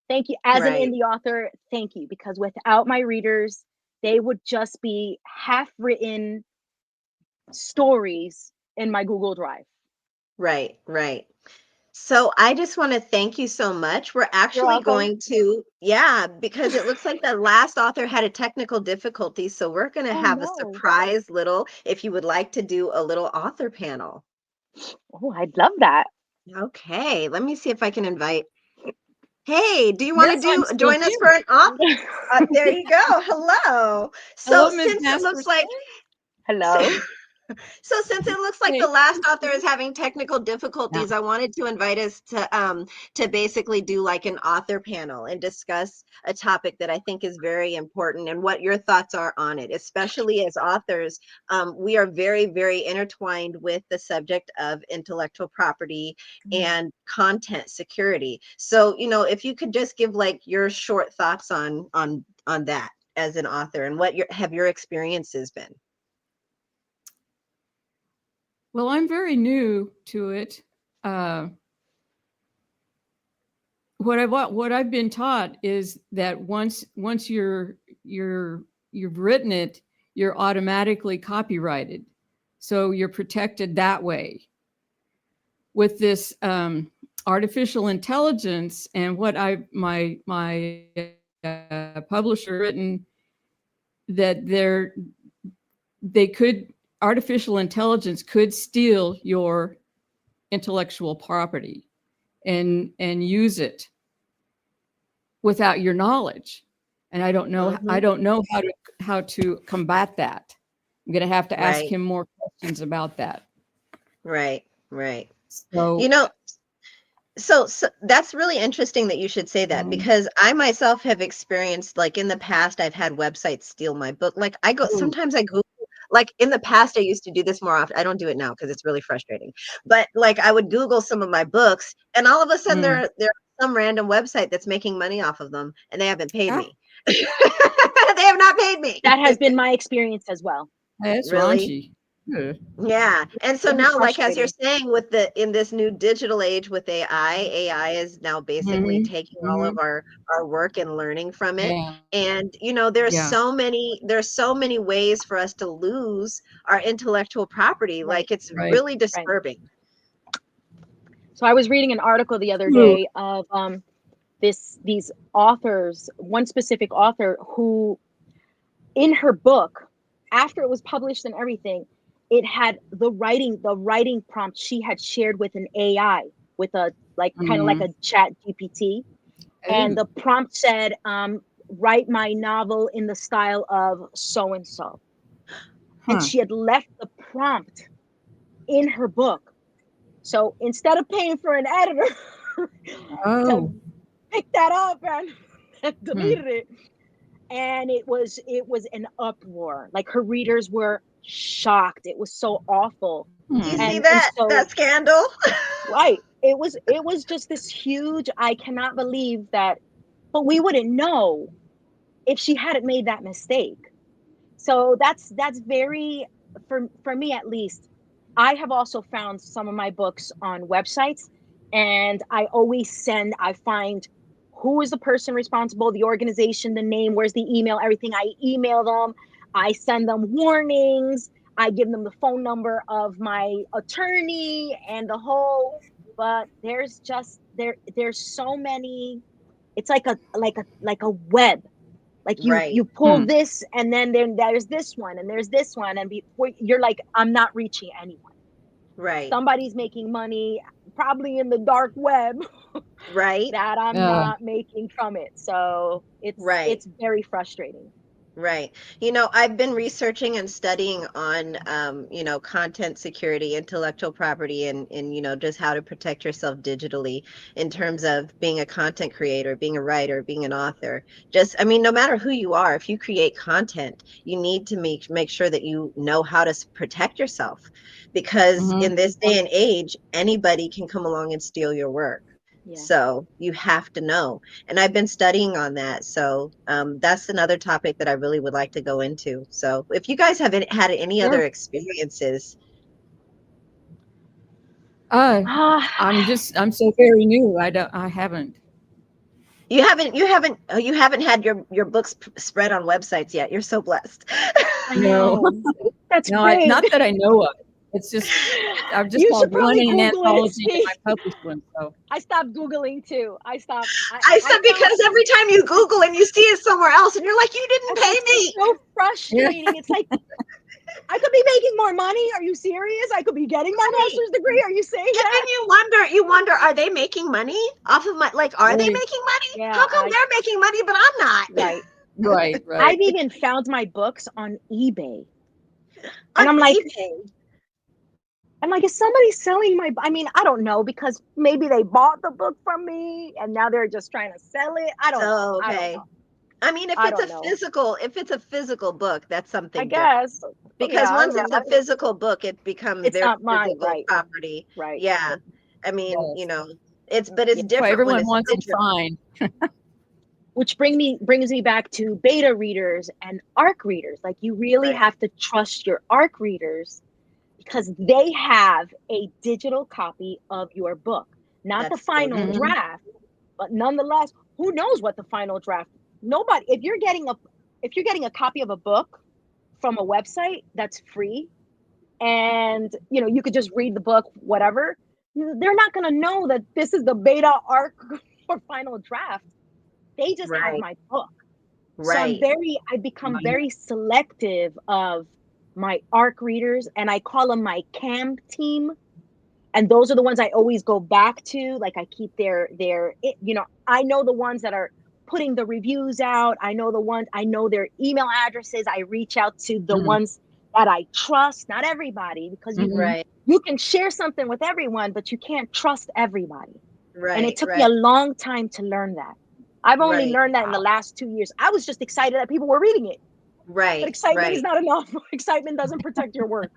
Thank you. As an Right. indie author, thank you. Because without my readers, they would just be half written stories in my Google Drive. Right. Right. So I just want to thank you so much. We're You're actually welcome. going to, yeah, because it looks like the last author had a technical difficulty. So we're going to Oh have a no. surprise little, if you would like to do a little author panel. Oh, I'd love that. Okay, let me see if I can invite. Hey, do you want to Yes, I'm still join us for here. an author? There you go. Hello. So Hello, Ms. since it looks Masterson. like Hello. So since it looks like the Hey. last author is having technical Yeah. difficulties, I wanted to invite us to basically do like an author panel and discuss a topic that I think is very important and what your thoughts are on it. Especially as authors, we are very, very intertwined with the subject of intellectual property Mm. and content security. So, if you could just give like your short thoughts on that as an author and what your experiences been. Well, I'm very new to it. Uh, what I've been taught is that once you've written it, you're automatically copyrighted, so you're protected that way. With this artificial intelligence and what my publisher written, that artificial intelligence could steal your intellectual property and use it without your knowledge. And I don't know Mhm. how to combat that. I'm going to have to ask Right. him more questions about that. Right, right. You So, know, so that's really interesting that you should say that because I myself have experienced, like in the past, I've had websites steal my book. Like ooh, sometimes I Google, like in the past, I used to do this more often. I don't do it now because it's really frustrating. But like I would Google some of my books, and all of a sudden mm, there some random website that's making money off of them, and they haven't paid ah, me. They have not paid me. That has been my experience as well. that's Really? raunchy. Ugh. Yeah. And so Really now, like as you're frustrating. saying, in this new digital age with AI is now basically Mhm, taking all of mhm. our work and learning from it. Yeah, And yeah, there's so many ways for us to lose our intellectual property. Right, Like it's right. really right. disturbing. So I was reading an article the other Ooh, day of these authors, one specific author who in her book, after it was published and everything, it had the writing prompt she had shared with an AI, with a like kind of like mm, a chat GPT. And ooh, the prompt said, write my novel in the style of so and so. And huh. she had left the prompt in her book. So instead of paying for an editor to Oh, pick that up and hmm, deleted it, and it was an uproar. Like her readers were shocked. It was so awful. Do you hmm. see And so that scandal? right, it was just this huge, I cannot believe that, but we wouldn't know if she hadn't made that mistake. So that's very, for me at least. I have also found some of my books on websites, and I find who is the person responsible, the organization, the name, where's the email, everything. I email them, I send them warnings, I give them the phone number of my attorney and the whole, but there's so many. It's like a web, like you Right. pull Hmm. this and then there's this one and there's this one, and before you're like, I'm not reaching anyone. Right. Somebody's making money probably in the dark web Right. that I'm Uh, not making from it. So it's Right. very frustrating. Right. You know, I've been researching and studying on, content security, intellectual property, and, just how to protect yourself digitally in terms of being a content creator, being a writer, being an author. Just, I mean, no matter who you are, if you create content, you need to make sure that you know how to protect yourself, because Mhm. in this day and age, anybody can come along and steal your work. Yeah. So you have to know. And I've been studying on that. So that's another topic that I really would like to go into. So if you guys have had any Sure. other experiences, Uh, Ah, I'm so very new. I haven't. you haven't had your books spread on websites yet. You're so blessed. I No, know. That's no, great. not that I know of. It's just, I've just You had should one probably in an Google it. anthology and See, I published one. So, I stopped Googling too. I stopped. I I said found because every time you Google and you see it somewhere else, and you're like, you didn't pay it's me. so yeah. frustrating. It's like I could be making more money. Are you serious? I could be getting my Right. master's degree. Are you saying And that? then you wonder, are they making money off of my, like, are they Right, making money? Yeah, How come they're making money, but I'm not? right. right, right. I've even found my books on eBay. On And eBay. I'm like, is somebody selling my, I mean, I don't know, because maybe they bought the book from me and now they're just trying to sell it. I don't know. So, I don't know. okay. I mean, I don't know. if it's a physical book, that's I something different. guess. Because Yeah, once it's a physical book, it becomes it's their not mine. physical Right. property. Right. Yeah. I mean, Yes. it's Yeah. So different when everyone it's wants it digital. signed. Which brings me back to beta readers and ARC readers. Like, you really Right. have to trust your ARC readers because they have a digital copy of your book, not the That's so final true. Mhm. draft, but nonetheless, who knows what the final draft? Nobody. If you're getting a copy of a book from a website that's free, and you could just read the book, whatever, they're not going to know that this is the beta ARC or final draft. They just have Right. my book. So Right. I become Right. very selective of my ARC readers, and I call them my CAM team. And those are the ones I always go back to. Like, I keep I know the ones that are putting the reviews out. I know their email addresses. I reach out to the Mhm. ones that I trust, not everybody, because Mhm. Right. you can share something with everyone, but you can't trust everybody. And it Right. took me a Right. long time to learn that. I've only Right. learned that in the last 2 years. I was just excited that people were reading it, but Right. excitement is Right. not enough. Excitement doesn't protect your work.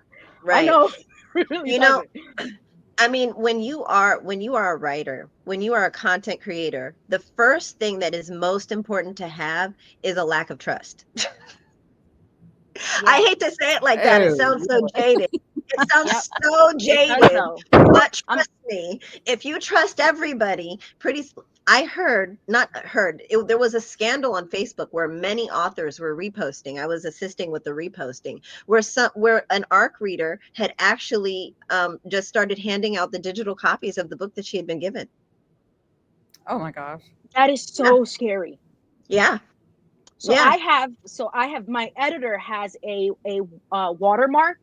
I Right. know, it really You know, doesn't. I mean, when you are a writer, when you are a content creator, the first thing that is most important to have is a lack of trust. I Yeah. hate to say it like that. It Oh, sounds so really? jaded. It Yep. sounds so It does jaded, though. but I'm trust me, if you trust everybody, I heard, not heard, there was a scandal on Facebook where many authors were reposting. I was assisting with the reposting, where an ARC reader had actually just started handing out the digital copies of the book that she had been given. Oh my gosh. That is Yeah, so scary. yeah, So yeah. I have my editor has a watermark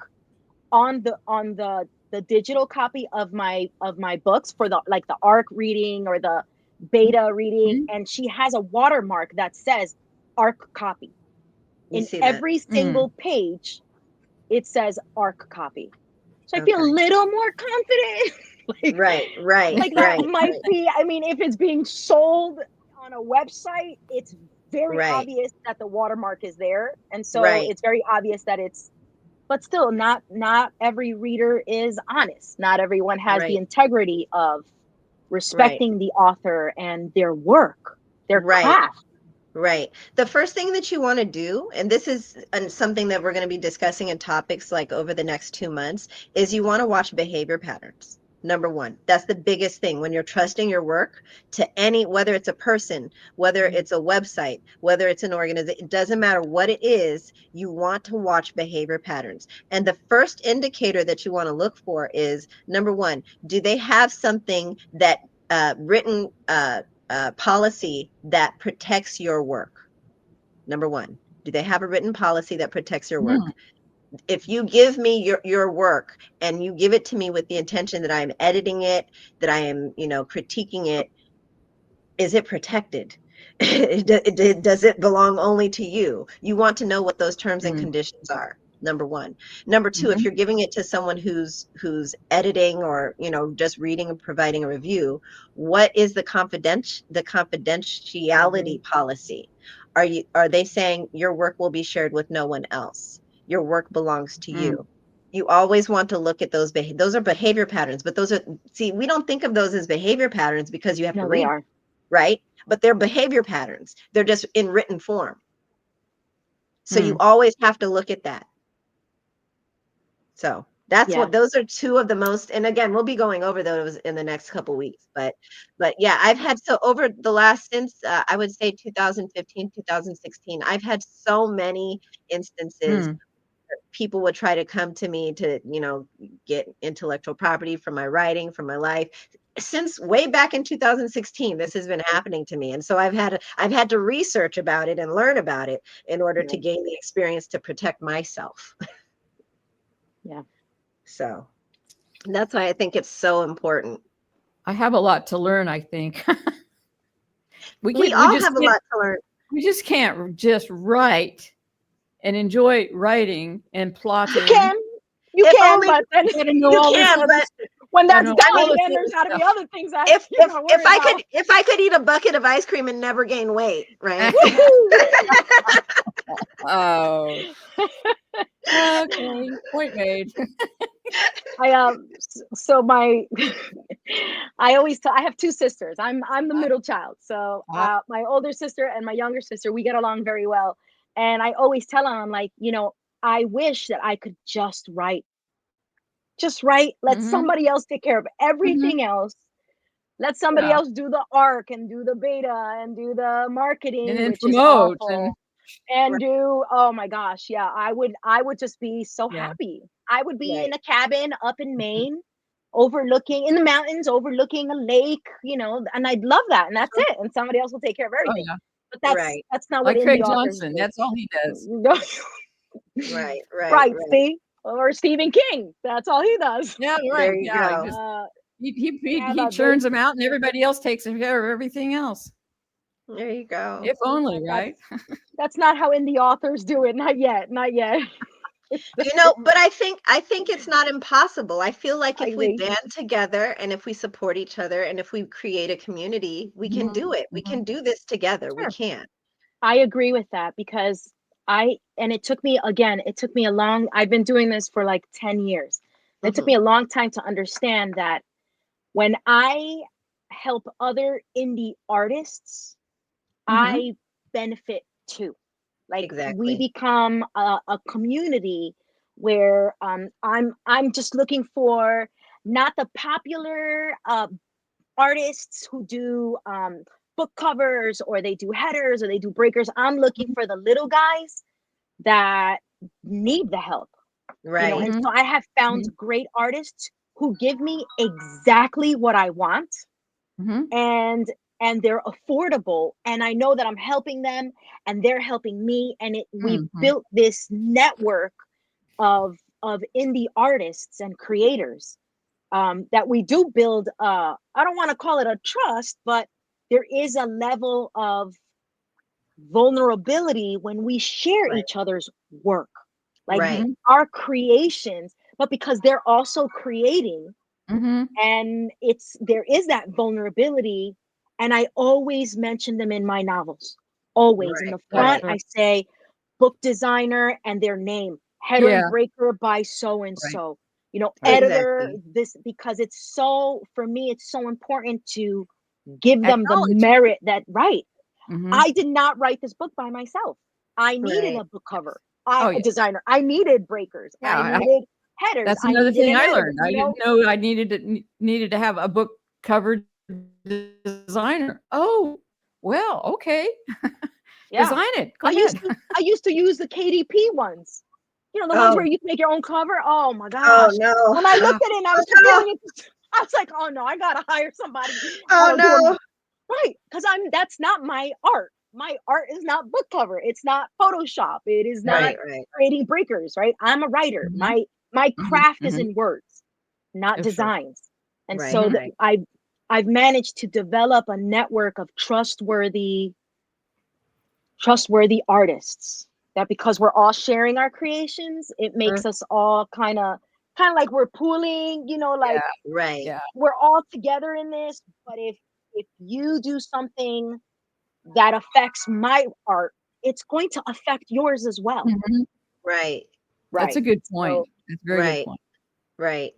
on the digital copy of my books for the ARC reading or the beta reading, Mhm. and she has a watermark that says ARC copy. You In see that? every Mm. single page, it says ARC copy. So I feel a Okay. little more confident. like Right, right, like that right, might be, I mean, if it's being sold on a website, it's very right, obvious that the watermark is there. And so right, it's very obvious that it's, but still, not every reader is honest. Not everyone has the right, integrity of right, respecting the author and their work, their right. craft. Right. The first thing that you want to do, and this is something that we're going to be discussing in topics like over the next 2 months, is you want to watch behavior patterns. Number one, that's the biggest thing when you're trusting your work to whether it's a person, whether Mhm. it's a website, whether it's an organization, it doesn't matter what it is, you want to watch behavior patterns. And the first indicator that you want to look for is number one, do they have something that written policy that protects your work? Number one, do they have a written policy that protects your Mm. work? If you give me your work and you give it to me with the intention that I'm editing it, that I am, critiquing it, is it protected? Does it belong only to you? You want to know what those terms and Mm. conditions are. Number one. Number two, if Mhm. you're giving it to someone who's editing or just reading and providing a review, what is the confidentiality policy? Are they saying your work will be shared with no one else? Your work belongs to Mm. you. You always want to look at those are behavior patterns, but we don't think of those as behavior patterns because you have to No, they read, are. right? But they're behavior patterns. They're just in written form. So you Mm. always have to look at that. So Yeah. those are two of the most, and again, we'll be going over those in the next couple weeks. But yeah, I've had, so over the last, since I would say 2015, 2016, I've had so many instances. Mm. People would try to come to me to, get intellectual property from my writing, from my life. Since way back in 2016, this has been happening to me. And so I've had to research about it and learn about it in order to Yeah. gain the experience to protect myself. Yeah. So that's why I think it's so important. I have a lot to learn, I think. we We can we all just have a can't lot to learn. we just can't just write and enjoy writing and You plotting. can. You If can, only but then You gotta know you all this can, other but stuff. when Gotta that's know I done, all mean, this then other there's got to be stuff. other things that if you if got to if worry I about. could if I could eat a bucket of ice cream and never gain weight, right? Woohoo! Oh, okay. Point made. So my I have two sisters. I'm the middle child. So Ah, my older sister and my younger sister, we get along very well. And I always tell them, I'm like, I wish that I could just write. Just write. Let mhm, somebody else take care of mhm. everything else. Let somebody Yeah, else do the arc and do the beta and do the and marketing, then which is promote and awful. And Right, do, oh my gosh, yeah, I would just be so yeah. happy. I would be in right. a cabin up in Maine, overlooking in the mountains, overlooking a lake, and I'd love that. And that's Sure. it. And somebody else will take care of Oh, everything. yeah. But that's Right, that's not what Like indie Craig authors Johnson, do. that's all he does. No. right, right, Right, right. see? Or Stephen King. That's all he does. Yeah, There right. you Yeah, he go. just Uh he yeah, he churns them out and everybody else takes care of everything else. There you go. If only, but right? that's not how indie authors do it. Not yet. Not yet. But I think it's not impossible. I feel like I if we agree. band together and if we support each other and if we create a community, we can Mhm, do it. We mhm. can do this together. We Sure. can. I agree with that because it took me, again, it took me a long, I've been doing this for like 10 years. It took Hmm. me a long time to understand that when I help other indie artists, Mhm, I benefit too. Like we Exactly. become a community where I'm just looking for not the popular artists who do book covers or they do headers or they do breakers. I'm looking mhm, for the little guys that need the help, Right. and mhm, so I have found mhm, great artists who give me exactly what I want, mhm, and they're affordable, and I know that I'm helping them and they're helping me, and we've mhm. built this network of indie artists and creators, that we do build. I don't want to call it a trust, but there is a level of vulnerability when we share Right. each other's work, like Right. Mhm, our creations, but because they're also creating, mhm. and there is that vulnerability. And I always mention them in my novels. Always in Right. the Yeah, front, Right. sure. I say book designer and their name, header and Yeah, breaker by so and right, so, right. editor, Exactly. this, because it's so, for me, it's so important to give them the Acknowledge it. merit that, right. Mhm. I did not write this book by myself. I needed Right. a book cover, Yes. Oh, a yes. designer. I needed breakers. Yeah, I needed headers. that's I another needed thing an I editor, learned. I didn't know I needed to have a book cover designer. Oh, well, okay. Yeah. Design it. Go I used ahead. to I used to use the KDP ones. The ones where Oh, you make your own cover. Oh my oh gosh. no. When I Ah, looked at it and I Oh was comparing no. it to, I was like, oh no, I gotta hire somebody Oh that'll do them no. right. Because that's not my art. My art is not book cover. It's not Photoshop. It is not Right. Right. creating breakers, right? I'm a writer. mhm, My mhm, craft is mhm. in words, not Oh, sure. designs. And Right. so Mhm, Right. I've managed to develop a network of trustworthy trustworthy artists. That because we're all sharing our creations, it makes us all kind of like we're pooling, like Right. Yeah. we're all together in this. But if you do something that affects my art, it's going to affect yours as well. Mhm. Right. That's a Right. good point. So That's a very good Right. point. Right.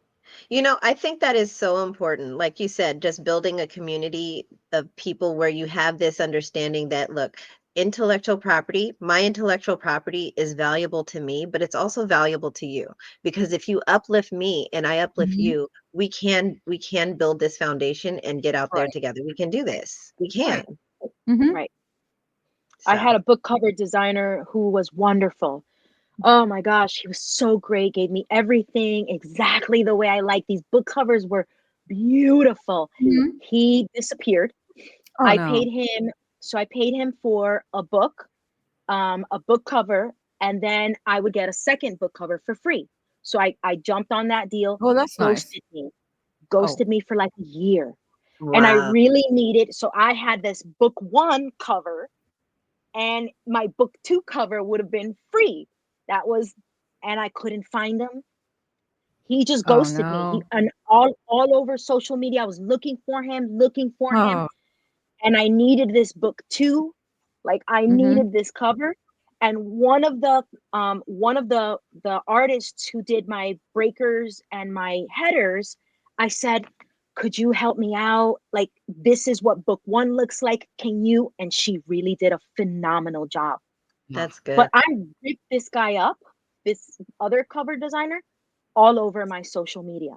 I think that is so important. Like you said, just building a community of people where you have this understanding that, look, my intellectual property is valuable to me, but it's also valuable to you. Because if you uplift me and I uplift Mhm. you, we can build this foundation and get out there Right. together. We can do this. We Right. can. Mhm. right. I had So, a book cover designer who was wonderful. Oh my gosh, he was so great, gave me everything exactly the way I like. These book covers were beautiful. Mhm. He disappeared. Oh, I no. paid him so I paid him for a book cover, and then I would get a second book cover for free. So I jumped on that deal, Oh, that's nice. ghosted me, Oh. ghosted me for like a year. And I wow. really needed, so I had this book one cover, and my book two cover would have been free. That was, and I couldn't find him. He just Oh, ghosted me. no. And all over social media, I was looking for him, Oh. and I needed this book too. Like I Mhm. needed this cover. And one of the artists who did my breakers and my headers, I said, could you help me out? Like, this is what book one looks like. Can you? And she really did a phenomenal job. That's But good. I ripped this guy up, this other cover designer, all over my social media.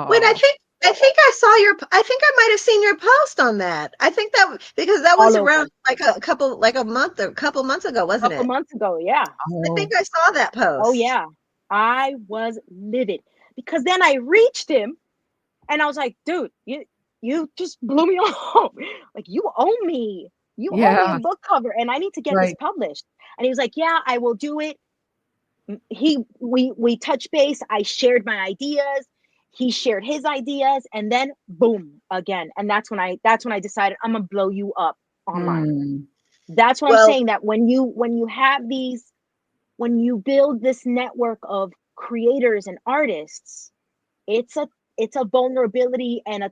Wait, Oh. I think I might have seen your post on that. I think because that was All over. around like a couple months ago, wasn't Couple it? months ago, yeah. I think Oh. I saw that Oh post. yeah. I was livid because then I reached him and I was like, dude, you just blew me off. Like you owe me. You owe me a Yeah. book cover and I need to get this Right. published. And he was like, yeah, I will do it. We touched base. I shared my ideas. He shared his ideas, and then boom again. And that's when I decided I'm gonna blow you up online. Mm. That's what I'm Well, saying. That when you have these, when you build this network of creators and artists, it's a it's a vulnerability and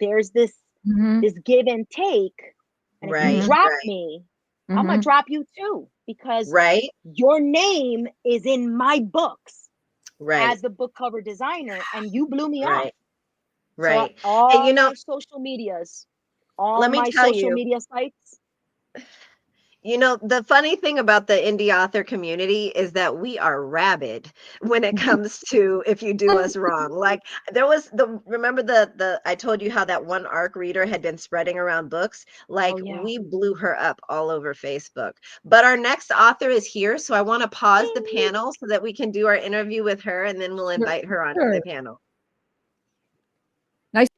there's Mhm. this give and take. And if you right, Mhm. drop right, me, I'm gonna Mhm. drop you too because right, your name is in my books right, as the book cover designer and you blew me off. right, So right. And all my social medias, all let me my tell social you, media sites. the funny thing about the indie author community is that we are rabid when it comes to if you do us wrong. Like remember the I told you how that one ARC reader had been spreading around books? Oh Like yeah. we blew her up all over Facebook. But our next author is here, so I want to pause the Yay. panel so that we can do our interview with her and then we'll Sure. invite her onto Sure. the panel. Nice.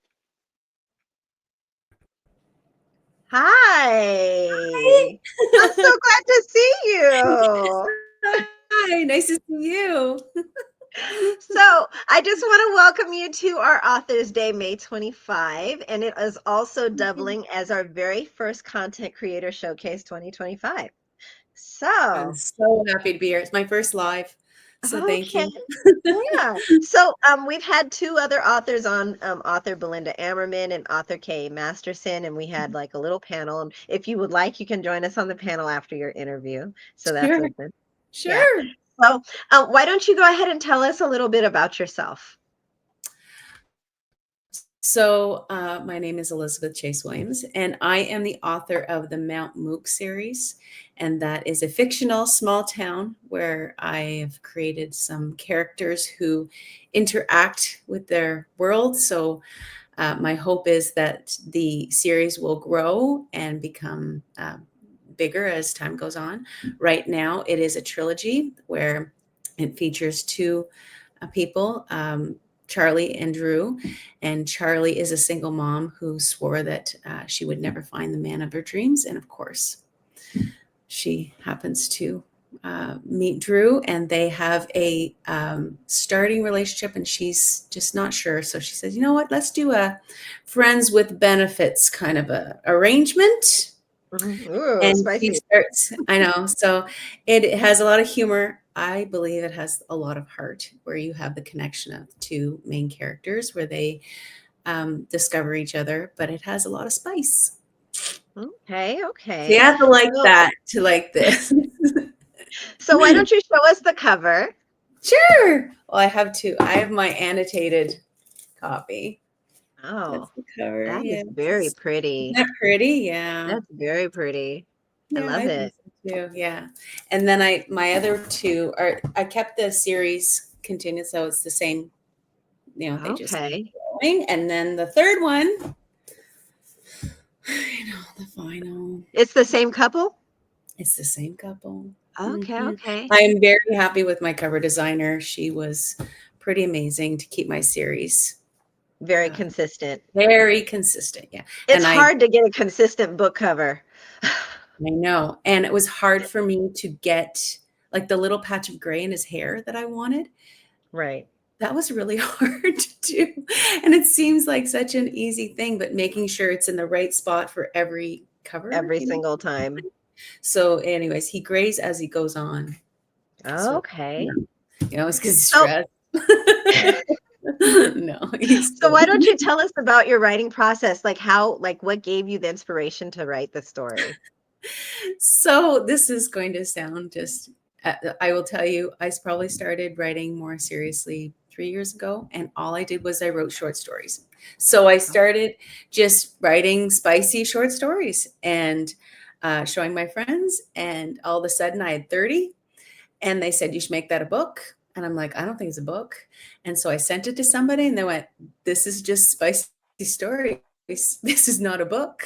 Hi. I'm so glad to see you. Hi, nice to see you. So I just want to welcome you to our Authors Day, May 25, and it is also doubling as our very first Content Creator Showcase 2025. I'm So, so happy to be here. It's my first live, so thank okay, you. yeah. So we've had two other authors on, author Belinda Ammerman and author Kay Masterson, and we had like a little panel. And if you would like, you can join us on the panel after your interview. So that's Sure, open. Yeah. sure. So why don't you go ahead and tell us a little bit about yourself? So, my name is Elizabeth Chase Williams, and I am the author of the Mount Mook series. And that is a fictional small town where I have created some characters who interact with their world. So, my hope is that the series will grow and become bigger as time goes on. Right now, it is a trilogy where it features two people, Charlie and Drew. And Charlie is a single mom who swore that she would never find the man of her dreams. And of course, she happens to meet Drew, and they have a starting relationship, and she's just not sure. So she says, you know what, let's do a friends with benefits kind of a arrangement. Ooh, And she spicy. starts, I know. So it has a lot of humor. I believe it has a lot of heart, where you have the connection of two main characters where they discover each other, but it has a lot of spice. Okay, So you okay. have to like So, that to like this. so why don't you show us the cover? Sure. Well, I have two. I have my annotated copy. That's Oh, the cover. that is Yeah. very Isn't pretty. that pretty? Yeah. That's very pretty. I Yeah, love I think it. so too. Yeah. And then my other two are, I kept the series continued, so it's the same, they just keep Okay. going. And then the third one, the final, It's the same couple? it's the same couple. Okay, Mhm. okay. I am very happy with my cover designer. She was pretty amazing to keep my series Very uh, consistent. very consistent. Yeah. It's And hard to get a consistent book cover. I know. And it was hard for me to get like the little patch of gray in his hair that I wanted. Right. That was really hard to do. And it seems like such an easy thing, but making sure it's in the right spot for every cover, Every single time. So, anyways, he grays as he goes on. So, Okay. it's because So, stress. No, he's so why good. don't you tell us about your writing process? Like what gave you the inspiration to write the story? So, this is going to sound just, I will tell you, I probably started writing more seriously 3 years ago, and all I did was I wrote short stories. So, I started just writing spicy short stories and showing my friends, and all of a sudden I had 30, and they said, "You should make that a book." And I'm like, "I don't think it's a book." And so I sent it to somebody, and they went, "This is just spicy stories. This is not a book."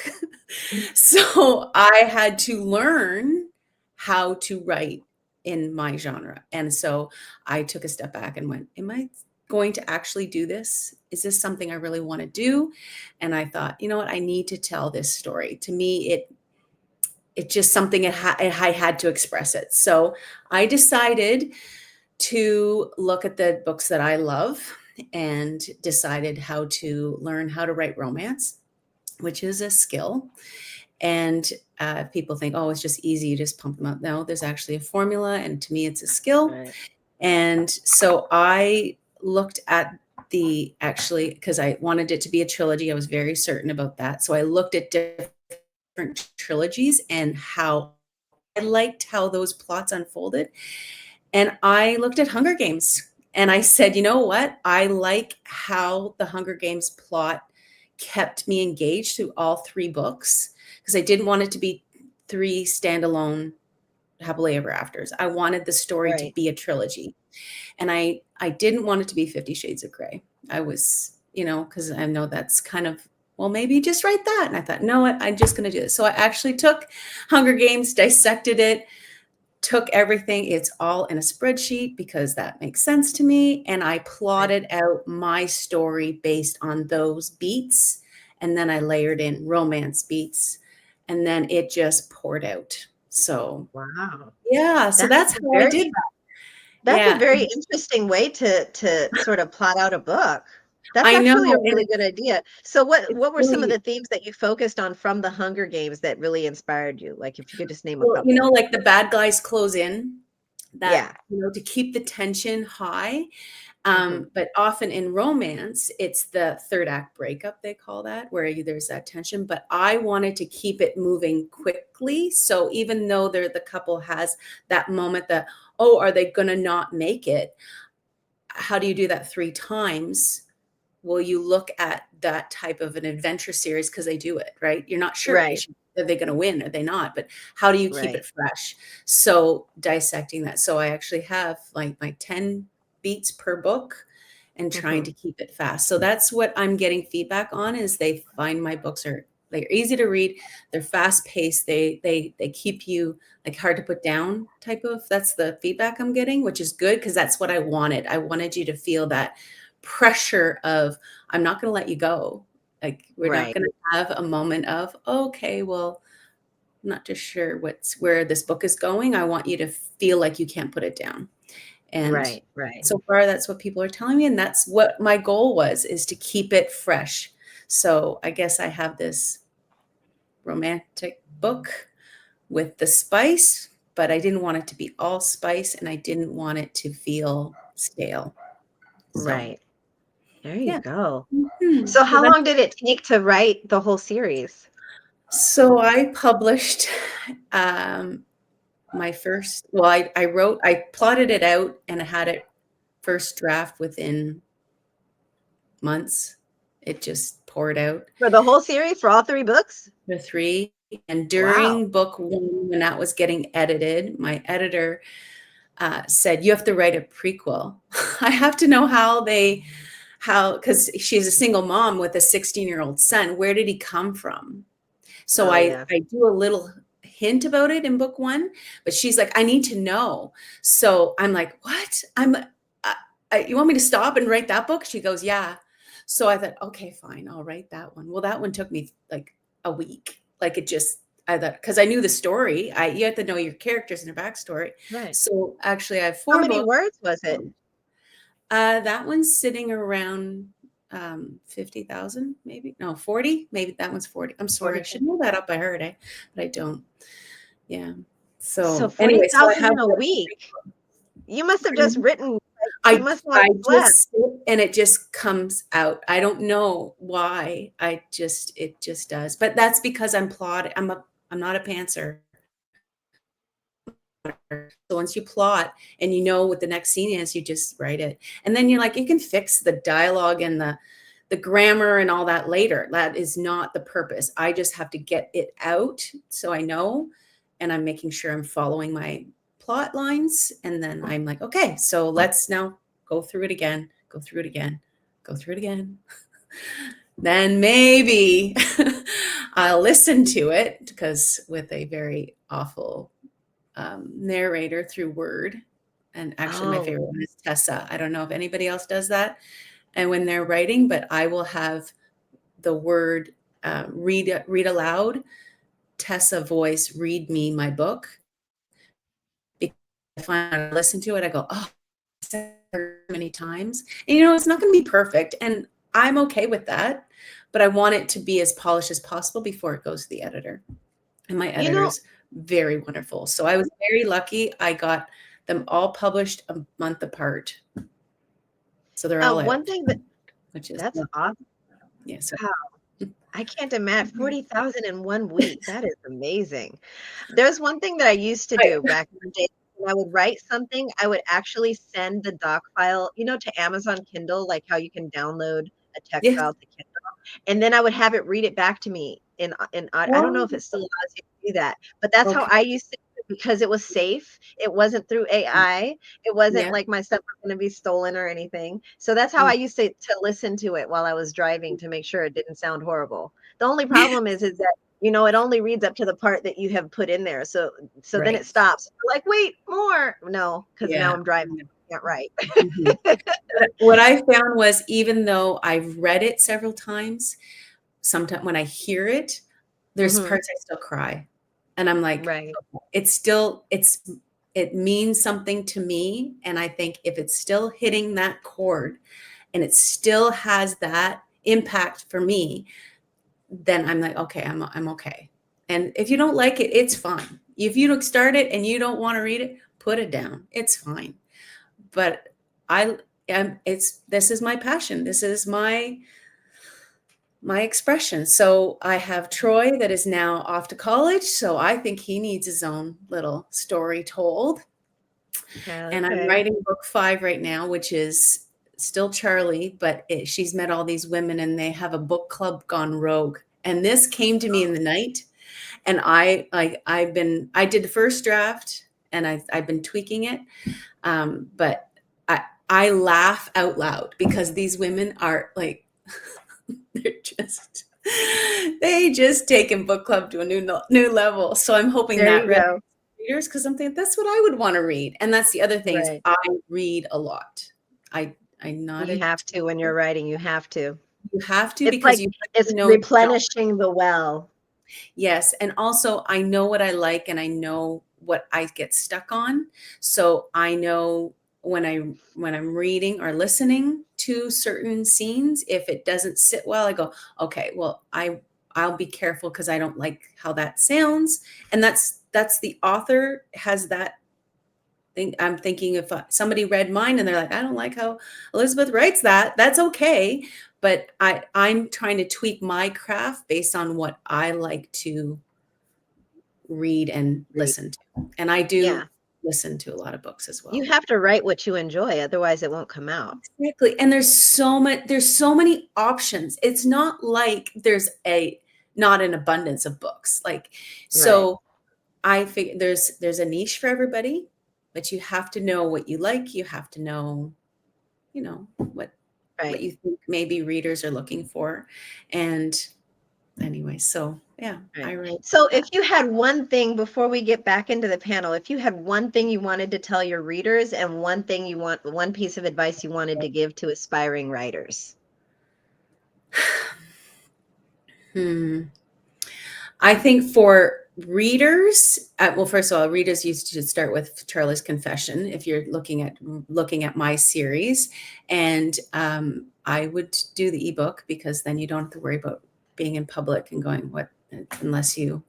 So I had to learn how to write in my genre. And so I took a step back and went, "Am I going to actually do this? Is this something I really want to do?" And I thought, you know what? I need to tell this story. To me, it's just something I had to express it. So I decided to look at the books that I love and decided how to learn how to write romance, which is a skill. And people think, oh, it's just easy, you just pump them out. No, there's actually a formula. And to me, it's a skill. Right. And so I looked at because I wanted it to be a trilogy. I was very certain about that. So I looked at different trilogies and how I liked how those plots unfolded. And I looked at Hunger Games and I said, you know what? I like how the Hunger Games plot kept me engaged through all three books, because I didn't want it to be three standalone happily ever afters. I wanted the story to Right. be a trilogy. And I didn't want it to be 50 Shades of Grey. I was, because I know that's kind of, well, maybe just write that. And I thought, no, I'm just going to do this. So I actually took Hunger Games, dissected it, took everything. It's all in a spreadsheet because that makes sense to me. And I plotted out my story based on those beats. And then I layered in romance beats. And then it just poured out. So, Wow. yeah. So That's that's a how I did very that. that's a Yeah. very interesting way to sort of plot out a book. That's I know. actually a And really good idea. So it's what were some of really, the themes that you focused on from the Hunger Games that really inspired you? Like if you could just name a well, couple. like the bad guys close in, that, Yeah. to keep the tension high. Mhm. But often in romance, it's the third act breakup, they call that, where there's that tension. But I wanted to keep it moving quickly. So even though the couple has that moment that, oh, are they going to not make it? How do you do that 3 times? Well, you look at that type of an adventure series because they do it, right? You're not sure, Right. are they going to win? Are they not? But how do you keep Right. it fresh? So dissecting that. So I actually have like my 10 beats per book and trying Mhm. to keep it fast. So that's what I'm getting feedback on, is they find my books they're easy to read, they're fast paced, they keep you like hard to put down type of, that's the feedback I'm getting, which is good because that's what I wanted. I wanted you to feel that pressure of, I'm not going to let you go. Like we're not Right. going to have a moment of, okay, well, I'm not just sure where this book is going. I want you to feel like you can't put it down. And Right. Right. so far that's what people are telling me. And that's what my goal was, is to keep it fresh. So I guess I have this romantic book with the spice, but I didn't want it to be all spice and I didn't want it to feel stale. So, Right. There you yeah. go. Mhm. So So how that's long did it take to write the whole series? So I published my first, well, I plotted it out and I had it first draft within months. It just poured out For the whole series, for all 3 books? the three. And Wow. during book one, when that was getting edited, my editor said, "You have to write a prequel." I have to know because she's a single mom with a 16-year-old son. Where did he come from? So Oh, I yeah. I do a little hint about it in book one, but she's like, "I need to know." So I'm like, "What? You want me to stop and write that book?" She goes, "Yeah." So I thought, "Okay, fine, I'll write that one." Well, that one took me like a week. Like I thought, because I knew the story. You have to know your characters and their backstory. Right. So actually, I have How 4 many books. words was it? That one's sitting around 50,000, maybe. No, 40. Maybe that one's 40. I'm sorry, I 40. should know that up by heart, but I don't. Yeah. So So anyway, so I 40,000 have in a week. You must have just the written, like, you I must not I have slept. just sit and it just comes out. I don't know why. It just does. But that's because I'm not a pantser. So once you plot and you know what the next scene is, you just write it. And then you're like, you can fix the dialogue and the grammar and all that later. That is not the purpose. I just have to get it out so I know, and I'm making sure I'm following my plot lines. And then I'm like, okay, so let's now go through it again, go through it again, go through it again. Then maybe I'll listen to it, because with a very awful narrator through Word. And actually, my Oh, favorite one is Tessa. I don't know if anybody else does that. And when they're writing, but I will have the Word read aloud, Tessa voice read me my book. Because if I listen to it, I go, oh, I said it many times. And it's not going to be perfect. And I'm okay with that. But I want it to be as polished as possible before it goes to the editor. And my you know, editor's very wonderful. So I was very lucky. I got them all published a month apart. So they're all one out, thing which is, that's awesome. yeah. So I can't imagine 40,000 in 1 week. That is amazing. There's one thing that I used to do back in the day. When I would write something, I would actually send the doc file, to Amazon Kindle, like how you can download a text yes. file to Kindle, and then I would have it read it back to me in I don't know Well, if it still allows you to do that, but that's how okay. I used to do it because it was safe. It wasn't through AI. It wasn't Yeah. like my stuff was gonna be stolen or anything. So that's how I used to listen to it while I was driving to make sure it didn't sound horrible. The only problem is that, it only reads up to the part that you have put in there. So then it Right. stops. You're like, wait, more. No, because now Yeah. I'm driving. I can't write. Mhm. What I found was, even though I've read it several times, sometimes when I hear it, there's Mhm. parts I still cry. And I'm like, Right. it means something to me. And I think if it's still hitting that chord and it still has that impact for me, then I'm like, okay, I'm okay. And if you don't like it, it's fine. If you don't start it and you don't want to read it, put it down. It's fine. But I am this is my passion. This is my expression. So I have Troy that is now off to college. So I think he needs his own little story told. And I'm Okay. writing book 5 right now, which is still Charlie, but she's met all these women and they have a book club gone rogue. And this came to me in the night. And I did the first draft and I've been tweaking it. But I laugh out loud because these women are like, they just taken book club to a new level. So I'm hoping There that you really go. readers, because I'm thinking that's what I would want to read. And that's the other thing is Right. I read a lot. I'm not You a have to when you're writing, you have to. you have to, It's because like you have it's to know your genre. replenishing the well. Yes, and also I know what I like and I know what I get stuck on. So I know when I'm reading or listening to certain scenes, if it doesn't sit well, I go, okay, well, I'll be careful because I don't like how that sounds. And that's the author has that thing. I'm thinking if somebody read mine and they're like, I don't like how Elizabeth writes that, that's okay. But I'm trying to tweak my craft based on what I like to read and listen to. And I do Yeah. listen to a lot of books as well. You have to write what you enjoy, otherwise it won't come out. Exactly. And there's so many options. It's not like there's not an abundance of books. Like, so I figure there's a niche for everybody, but you have to know what you like. You have to know, what Right. you think maybe readers are looking for. And anyway, so yeah, Right. I write. So if you had one thing before we get back into the panel, if you had one thing you wanted to tell your readers and one piece of advice you wanted to give to aspiring writers. I think for readers, well, first of all, readers used to start with Charlie's Confession if you're looking at my series, and I would do the ebook because then you don't have to worry about being in public and going unless the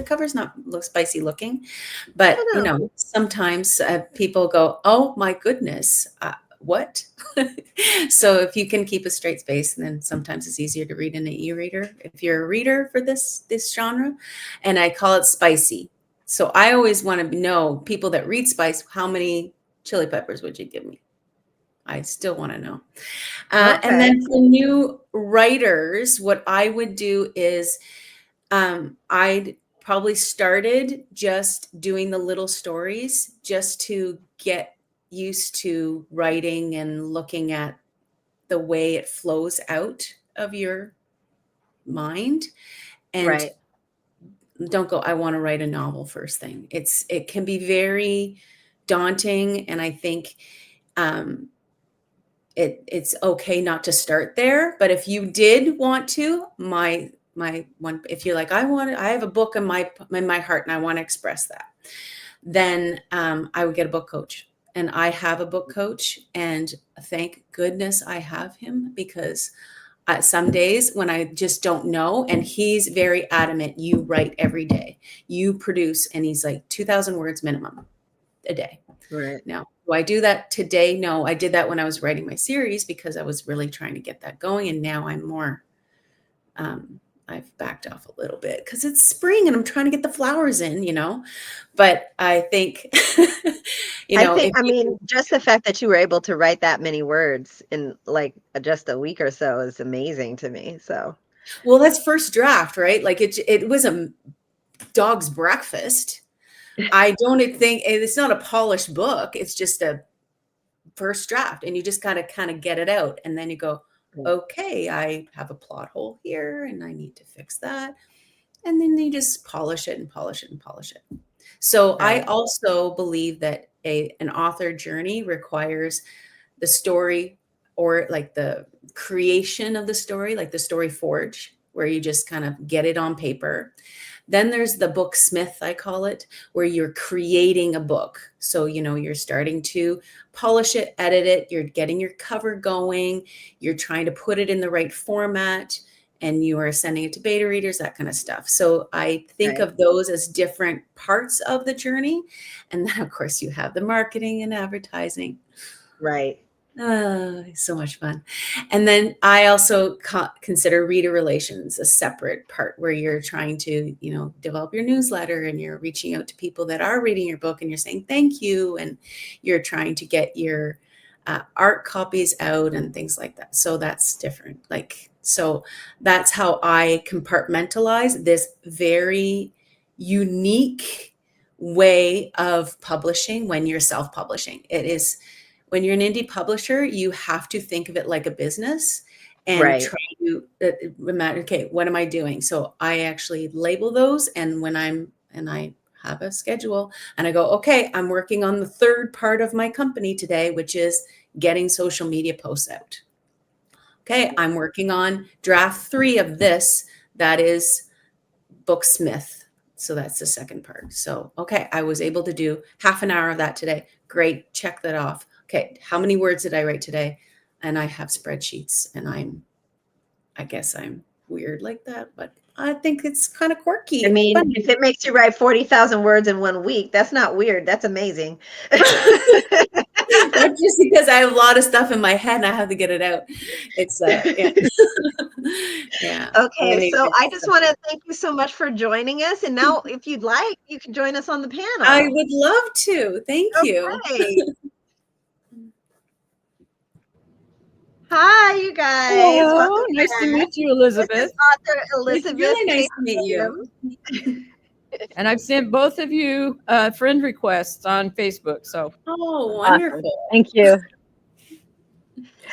cover's not look spicy looking, but sometimes people go, oh my goodness, what? So if you can keep a straight space, then sometimes it's easier to read in an e-reader if you're a reader for this genre. And I call it spicy. So I always want to know, people that read spice, how many chili peppers would you give me? I still want to know. And then for new writers, what I would do is I'd probably started just doing the little stories just to get used to writing and looking at the way it flows out of your mind. And don't go, I want to write a novel first thing. It can be very daunting. And I think it's okay not to start there. But if you did want to, my one, if you're like, I have a book in my heart and I want to express that, then I would get a book coach. And I have a book coach, and thank goodness I have him, because some days when I just don't know, and he's very adamant, you write every day, you produce, and he's like 2,000 words minimum a day. Right. Now, do I do that today? No, I did that when I was writing my series because I was really trying to get that going. And now I'm more, I've backed off a little bit because it's spring and I'm trying to get the flowers in, but I think, just the fact that you were able to write that many words in like just a week or so is amazing to me. So, well, that's first draft, right? Like it was a dog's breakfast. I don't think it's not a polished book. It's just a first draft, and you just gotta kind of get it out. And then you go, okay, I have a plot hole here and I need to fix that. And then you just polish it and polish it and polish it. So I also believe that an author journey requires the story, or like the creation of the story, like the story forge, where you just kind of get it on paper. Then there's the booksmith, I call it, where you're creating a book. So, you're starting to polish it, edit it, you're getting your cover going, you're trying to put it in the right format, and you are sending it to beta readers, that kind of stuff. So I think of those as different parts of the journey. And then, of course, you have the marketing and advertising. Right. So much fun. And then I also consider reader relations a separate part, where you're trying to, develop your newsletter, and you're reaching out to people that are reading your book and you're saying thank you, and you're trying to get your art copies out and things like that. So that's different. So that's how I compartmentalize this very unique way of publishing when you're self-publishing. It is, when you're an indie publisher, you have to think of it like a business and try to imagine, okay, what am I doing? So I actually label those. And I have a schedule, and I go, okay, I'm working on the third part of my company today, which is getting social media posts out. Okay, I'm working on draft 3 of this. That is booksmith. So that's the second part. So, okay, I was able to do half an hour of that today. Great, check that off. Okay, how many words did I write today? And I have spreadsheets, and I'm I guess I'm weird like that, but I think it's kind of quirky. I mean, Funny. if it makes you write 40,000 words in 1 week, that's not weird. That's amazing. Not just because I have a lot of stuff in my head and I have to get it out. It's yeah. Yeah. Okay, so I just Anyways, want to thank you so much for joining us. And now, if you'd like, you can join us on the panel. I would love to. Thank you. Okay. Hi, you guys. Hello, Welcome nice to back. meet you, This Elizabeth. is author It's Elizabeth really nice Chase to meet you. Williams. And I've sent both of you friend requests on Facebook. So Oh, Awesome. wonderful. Thank you.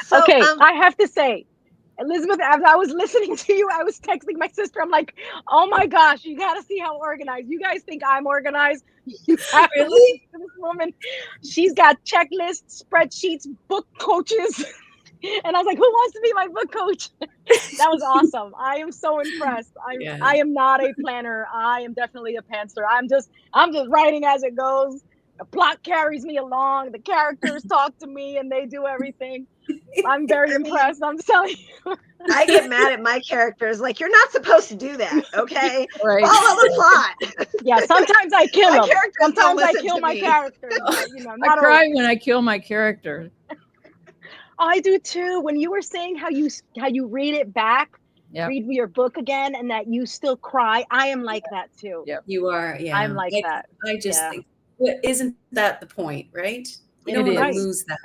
So, Okay, I have to say, Elizabeth, as I was listening to you, I was texting my sister. I'm like, oh my gosh, you got to see how organized. You guys think I'm organized? You have to Really? listen to this woman. She's got checklists, spreadsheets, book coaches. And I was like, who wants to be my book coach? That was awesome. I am so impressed. Yeah. I am not a planner. I am definitely a pantser. I'm just writing as it goes. The plot carries me along. The characters talk to me and they do everything. I'm very impressed. I'm telling you. I get mad at my characters. Like, you're not supposed to do that, okay? right. Follow the plot. Yeah, sometimes I kill My them. characters don't Sometimes I listen kill to my me. characters. But, you know, I not cry always. when I kill my character. I do too. When you were saying how you read it back, Yep. read your book again, and that you still cry, I am like that too. Yep. You are, yeah. I'm like that. I just Yeah. think, isn't that the point, right? You It don't want to is. lose that.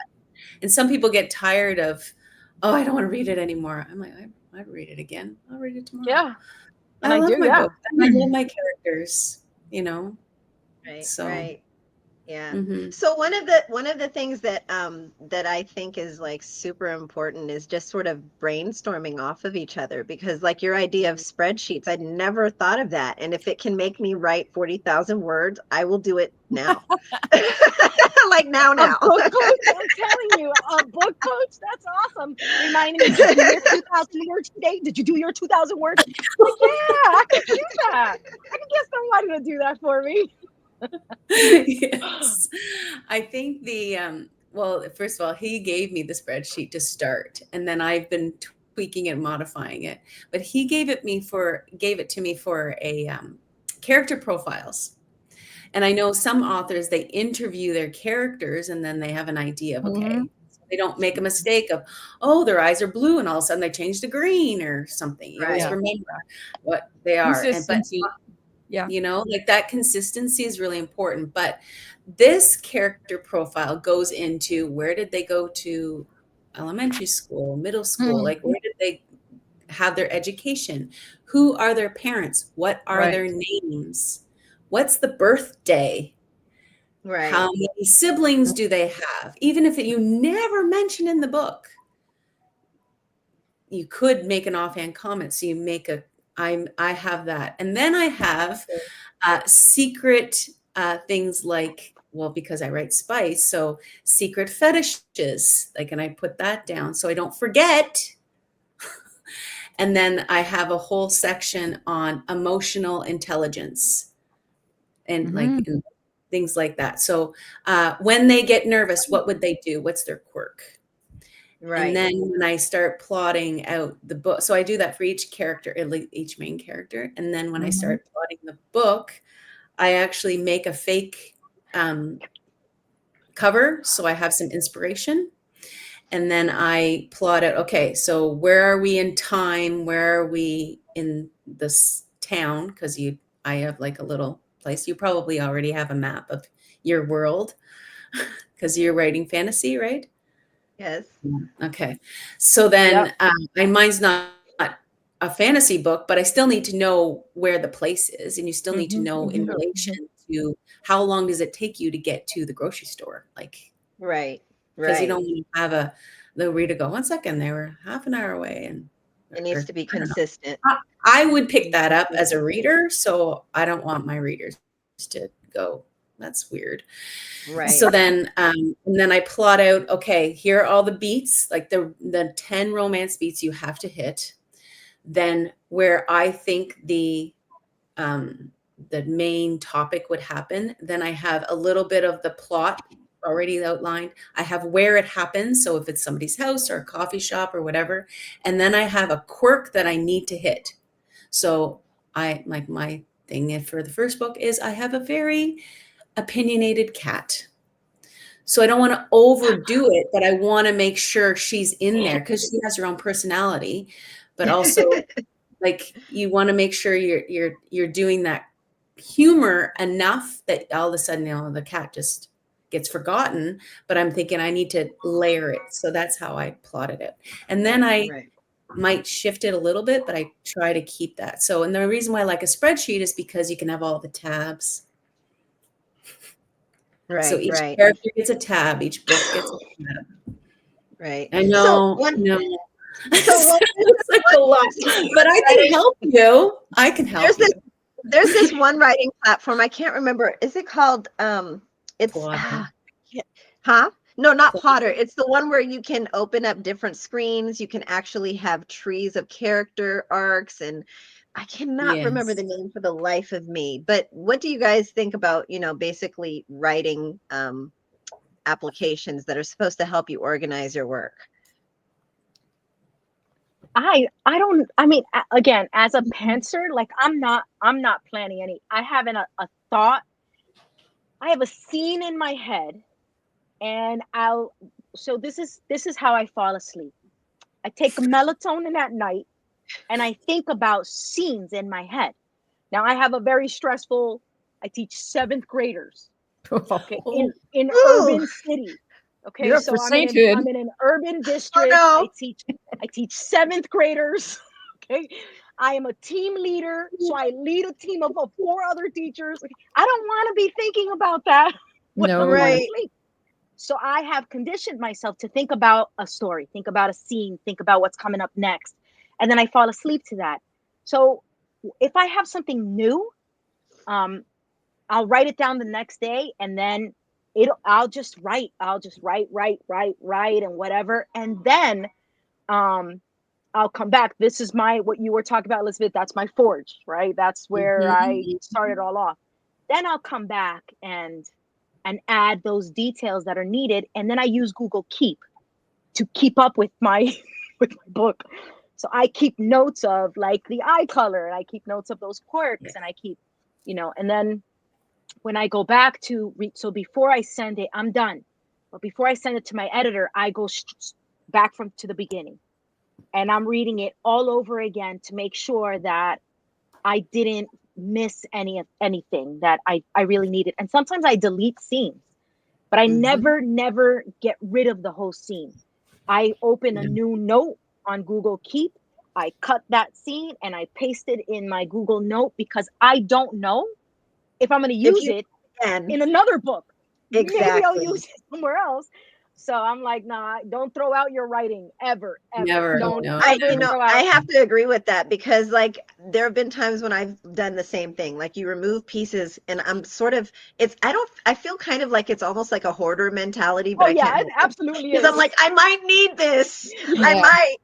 And some people get tired of, oh, I don't want to read it anymore. I'm like, I'd read it again. I'll read it tomorrow. Yeah. And And I I love do, my yeah. book. And I love my characters, you know. Right, So. right. Yeah. Mhm. So one of the things that that I think is like super important is just sort of brainstorming off of each other, because like your idea of spreadsheets, I'd never thought of that. And if it can make me write 40,000 words, I will do it now. Like now. A book coach, I'm telling you, a book coach, that's awesome. Reminding me, did you do your 2,000 words today? Did you do your 2,000 words? Like, yeah, I could do that. I can get somebody to do that for me. Yes. I think well, first of all, he gave me the spreadsheet to start, and then I've been tweaking and modifying it. But he gave it to me for a character profiles. And I know some authors, they interview their characters and then they have an idea of, okay, so they don't make a mistake of, oh, their eyes are blue and all of a sudden they change to green or something. You always Right. remember what they are. Consistency. Yeah. You know, like that consistency is really important. But this character profile goes into, where did they go to elementary school, middle school? Like, where did they have their education? Who are their parents? What are Right. their names? What's the birthday? Right. How many siblings do they have? Even if you never mention in the book, you could make an offhand comment. So you make I have that. And then I have secret things like, well, because I write spice, so secret fetishes, like, and I put that down so I don't forget. And then I have a whole section on emotional intelligence and like and things like that. So when they get nervous, what would they do? What's their quirk? Right. And then when I start plotting out the book, so I do that for each character, each main character. And then when I start plotting the book, I actually make a fake cover. So I have some inspiration. And then I plot out, okay, so where are we in time? Where are we in this town? Because I have like a little place. You probably already have a map of your world because you're writing fantasy, right? Yes. Okay. So then mine's not a fantasy book, but I still need to know where the place is. And you still need to know in relation to how long does it take you to get to the grocery store? Like, Right. because you Right. don't want to have the reader go, 1 second, they were half an hour away. And It needs to be consistent. I would pick that up as a reader. So I don't want my readers to go, that's weird. Right. So then, and then I plot out, okay, here are all the beats, like the 10 romance beats you have to hit. Then where I think the main topic would happen, then I have a little bit of the plot already outlined. I have where it happens. So if it's somebody's house or a coffee shop or whatever, and then I have a quirk that I need to hit. So I like my thing for the first book is I have a very opinionated cat. So I don't want to overdo it, but I want to make sure she's in there because she has her own personality, but also like you want to make sure you're doing that humor enough that all of a sudden, the cat just gets forgotten, but I'm thinking I need to layer it. So that's how I plotted it. And then I might shift it a little bit, but I try to keep that. So, and the reason why I like a spreadsheet is because you can have all the tabs. So each character gets a tab, each book gets a tab. Right. I know. So no. So it's like a lot, but I can help you. I can help you. There's this one writing platform. I can't remember. Is it called? It's No, not Plotter. It's the one where you can open up different screens. You can actually have trees of character arcs, and I cannot remember the name for the life of me. But what do you guys think about, basically writing applications that are supposed to help you organize your work? I don't, I mean, again, as a pantser, like I'm not planning any. I have a thought. I have a scene in my head, and so this is how I fall asleep. I take melatonin at night, and I think about scenes in my head. Now I have a very stressful, I teach 7th graders, okay, in urban city. Okay, You're so I'm in an urban district. Oh, no. I teach 7th graders. Okay, I am a team leader, so I lead a team of 4 other teachers. I don't want to be thinking about that when I'm going to sleep. So I have conditioned myself to think about a story, think about a scene, think about what's coming up next, and then I fall asleep to that. So if I have something new, I'll write it down the next day, and then I'll just write, and whatever. And then I'll come back. This is what you were talking about, Elizabeth. That's my forge, right? That's where I started all off. Then I'll come back and add those details that are needed. And then I use Google Keep to keep up with my book. So I keep notes of like the eye color, and I keep notes of those quirks, and I keep, and then when I go back to read, so before I send it, I'm done. But before I send it to my editor, I go back to the beginning, and I'm reading it all over again to make sure that I didn't miss anything that I really needed. And sometimes I delete scenes, but I never get rid of the whole scene. I open a new note on Google Keep. I cut that scene and I paste it in my Google Note, because I don't know if I'm going to use it in another book. Exactly. Maybe I'll use it somewhere else. So I'm like, nah, don't throw out your writing ever. Never. Don't. I have to agree with that, because like there have been times when I've done the same thing. Like you remove pieces, and I'm sort of, I feel kind of like it's almost like a hoarder mentality, but I can't. It absolutely is. Because I'm like, I might need this. I might.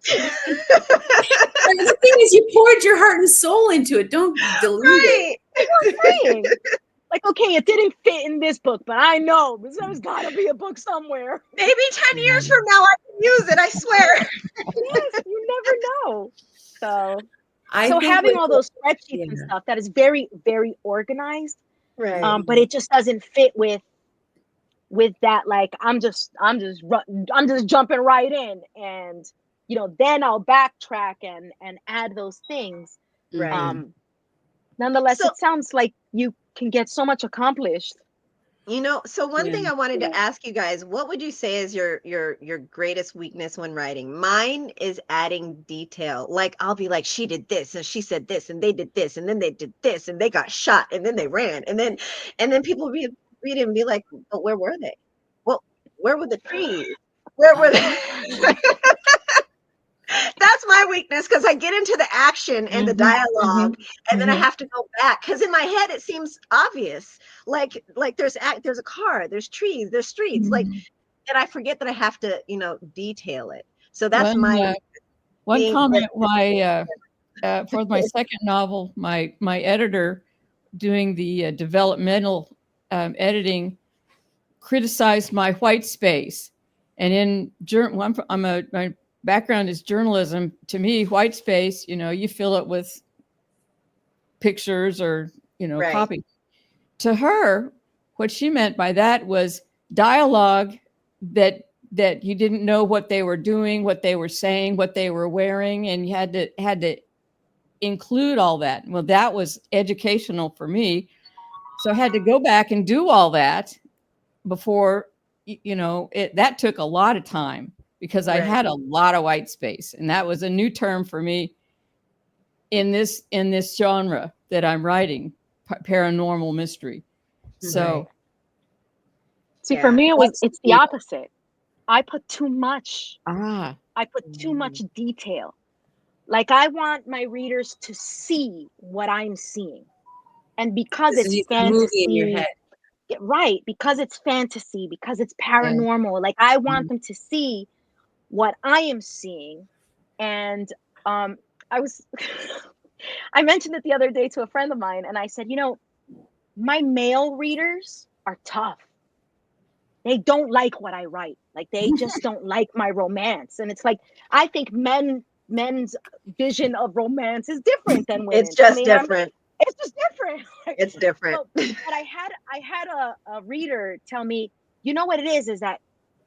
And the thing is, you poured your heart and soul into it. Don't delete it. Saying. Like, okay, it didn't fit in this book, but I know there's got to be a book somewhere. Maybe 10 years from now I can use it, I swear. Yes, you never know. So having all those spreadsheets and stuff, that is very, very organized. Right. But it just doesn't fit with that. Like, I'm just jumping right in, and then I'll backtrack and add those things. Right. Nonetheless, it sounds like you can get so much accomplished. So one thing I wanted to ask you guys, what would you say is your greatest weakness when writing? Mine is adding detail. Like I'll be like, she did this and she said this and they did this and then they did this and they got shot and then they ran and then people read it and be like, but where were they? Well, where were the trees? Where were they? That's my weakness, because I get into the action and the dialogue, and then I have to go back, because in my head it seems obvious. Like there's a car, there's trees, there's streets, like, and I forget that I have to detail it. So that's my one comment. For my second novel, my editor doing the developmental editing criticized my white space. And in my background is journalism. To me, white space, you fill it with pictures or, Right. copy. To her, what she meant by that was dialogue that you didn't know what they were doing, what they were saying, what they were wearing, and you had to include all that. Well, that was educational for me. So I had to go back and do all that before, that took a lot of time because I Right. had a lot of white space, and that was a new term for me in this genre that I'm writing, paranormal mystery. So Right. See, for me, That's it's the the- opposite. I put too much. ah, I put too much detail. Like I want my readers to see what I'm seeing. And because So it's it's a movie in your fantasy, head. right, because it's fantasy, because it's paranormal, like I want them to see what I am seeing. And I was I mentioned it the other day to a friend of mine, and I said, my male readers are tough. They don't like what I write. Like they just don't like my romance. And it's like I think men's vision of romance is different than women's. It's just I mean, different. it's just different. It's different. But I had a reader tell me, you know what it is that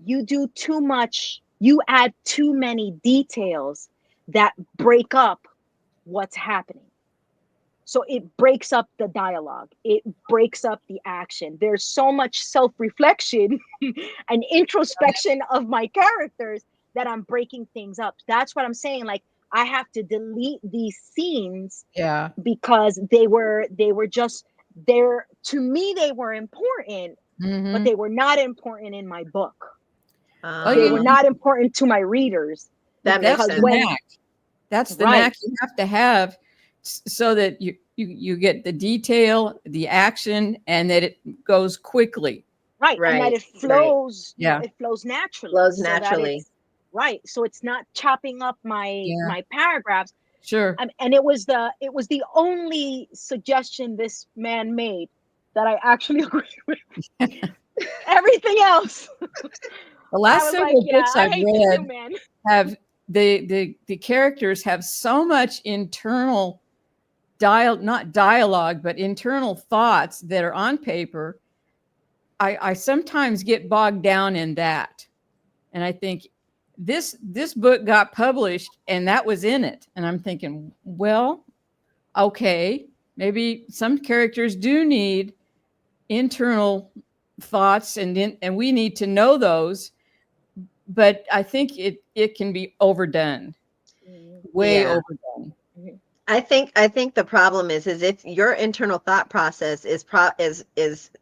you do too much, you add too many details that break up what's happening. So it breaks up the dialogue. It breaks up the action. There's so much self-reflection and introspection of my characters that I'm breaking things up. That's what I'm saying. Like I have to delete these scenes yeah. because they were just there. To me, they were important, but they were not important in my book. They were not important to my readers. That That's makes the sense. knack. That's the Right. knack you have to have so that you get the detail, the action, and that it goes quickly. Right. And that Right, it flows. Yeah. It flows naturally. Flows so that naturally. it's- right. So it's not chopping up my paragraphs. Sure. And it was the only suggestion this man made that I actually agree with. Everything else. The last several books I I've hate you read too, man. have the characters have so much internal not dialogue, but internal thoughts that are on paper. I sometimes get bogged down in that. And I think this book got published and that was in it. And I'm thinking, well, okay, maybe some characters do need internal thoughts and we need to know those. But I think it can be overdone, way Yeah. overdone. I think the problem is if your internal thought process is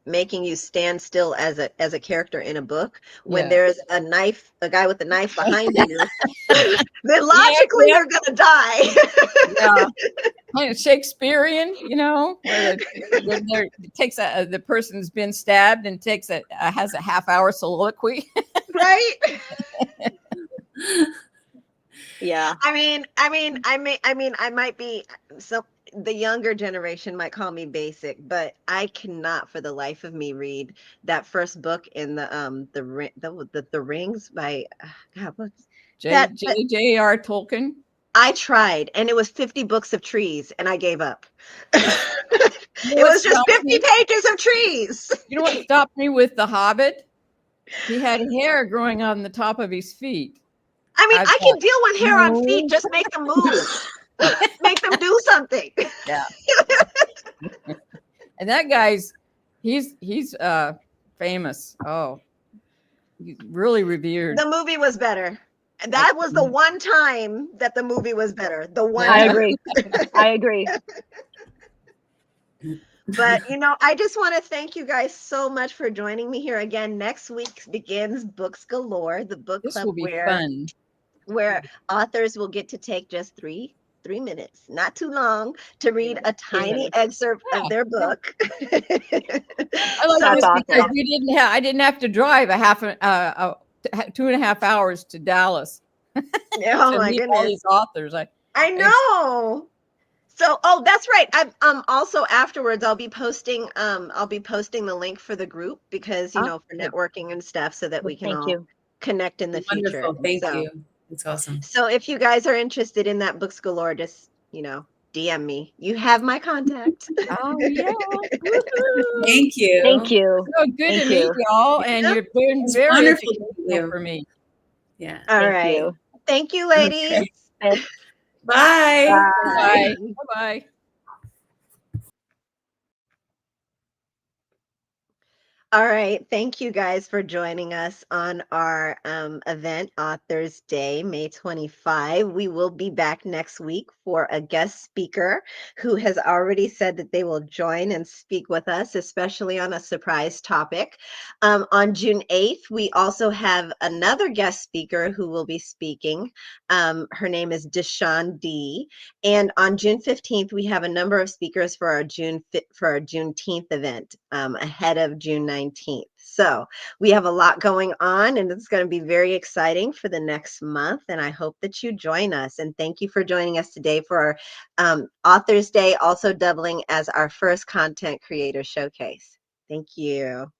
making you stand still as a character in a book when there's a guy with a knife behind you, then logically you're gonna die. Yeah. Kind of Shakespearean, where it takes the person's been stabbed and has a half-hour soliloquy. Right? Yeah. I might be the younger generation might call me basic, but I cannot for the life of me read that first book in the Rings by God, what's J.R. Tolkien. I tried, and it was 50 books of trees, and I gave up. It was just 50 pages of trees. You know what stopped me with The Hobbit? He had hair growing on the top of his feet. I mean, I can deal with hair on feet. Just make them move. Make them do something. Yeah. And that guy's, he's famous. Oh, he's really revered. The movie was better. That was the one time that the movie was better. The one. I agree. I agree. But I just want to thank you guys so much for joining me here again. Next week begins Books Galore, the book This club will be fun. where authors will get to take just three minutes, not too long, to read a tiny excerpt of their book. I like this because I didn't have to drive 2.5 hours to Dallas. Oh my goodness. All these authors. I know. So, oh, that's right. I'm also afterwards I'll be posting the link for the group because, Oh, for good. networking and stuff so that we can Thank all you. connect in the future. Wonderful. Thank So, you. It's awesome. so if you guys are interested in that Books Galore, just, DM me. You have my contact. Oh, yeah. Woohoo. Thank you. Thank you. So good Thank to meet you. y'all, and Yep. you've been It's very wonderful to meet educational you. for me. Yeah. All Thank right. you. Thank you, ladies. Thank- Bye. Bye. Bye-bye. All right. Thank you guys for joining us on our event, Authors Day, May 25. We will be back next week for a guest speaker who has already said that they will join and speak with us, especially on a surprise topic. On June 8th, we also have another guest speaker who will be speaking. Her name is Deshawn D. And on June 15th, we have a number of speakers for our Juneteenth event ahead of June 19th. So we have a lot going on, and it's going to be very exciting for the next month. And I hope that you join us. And thank you for joining us today for our Authors Day, also doubling as our first content creator showcase. Thank you.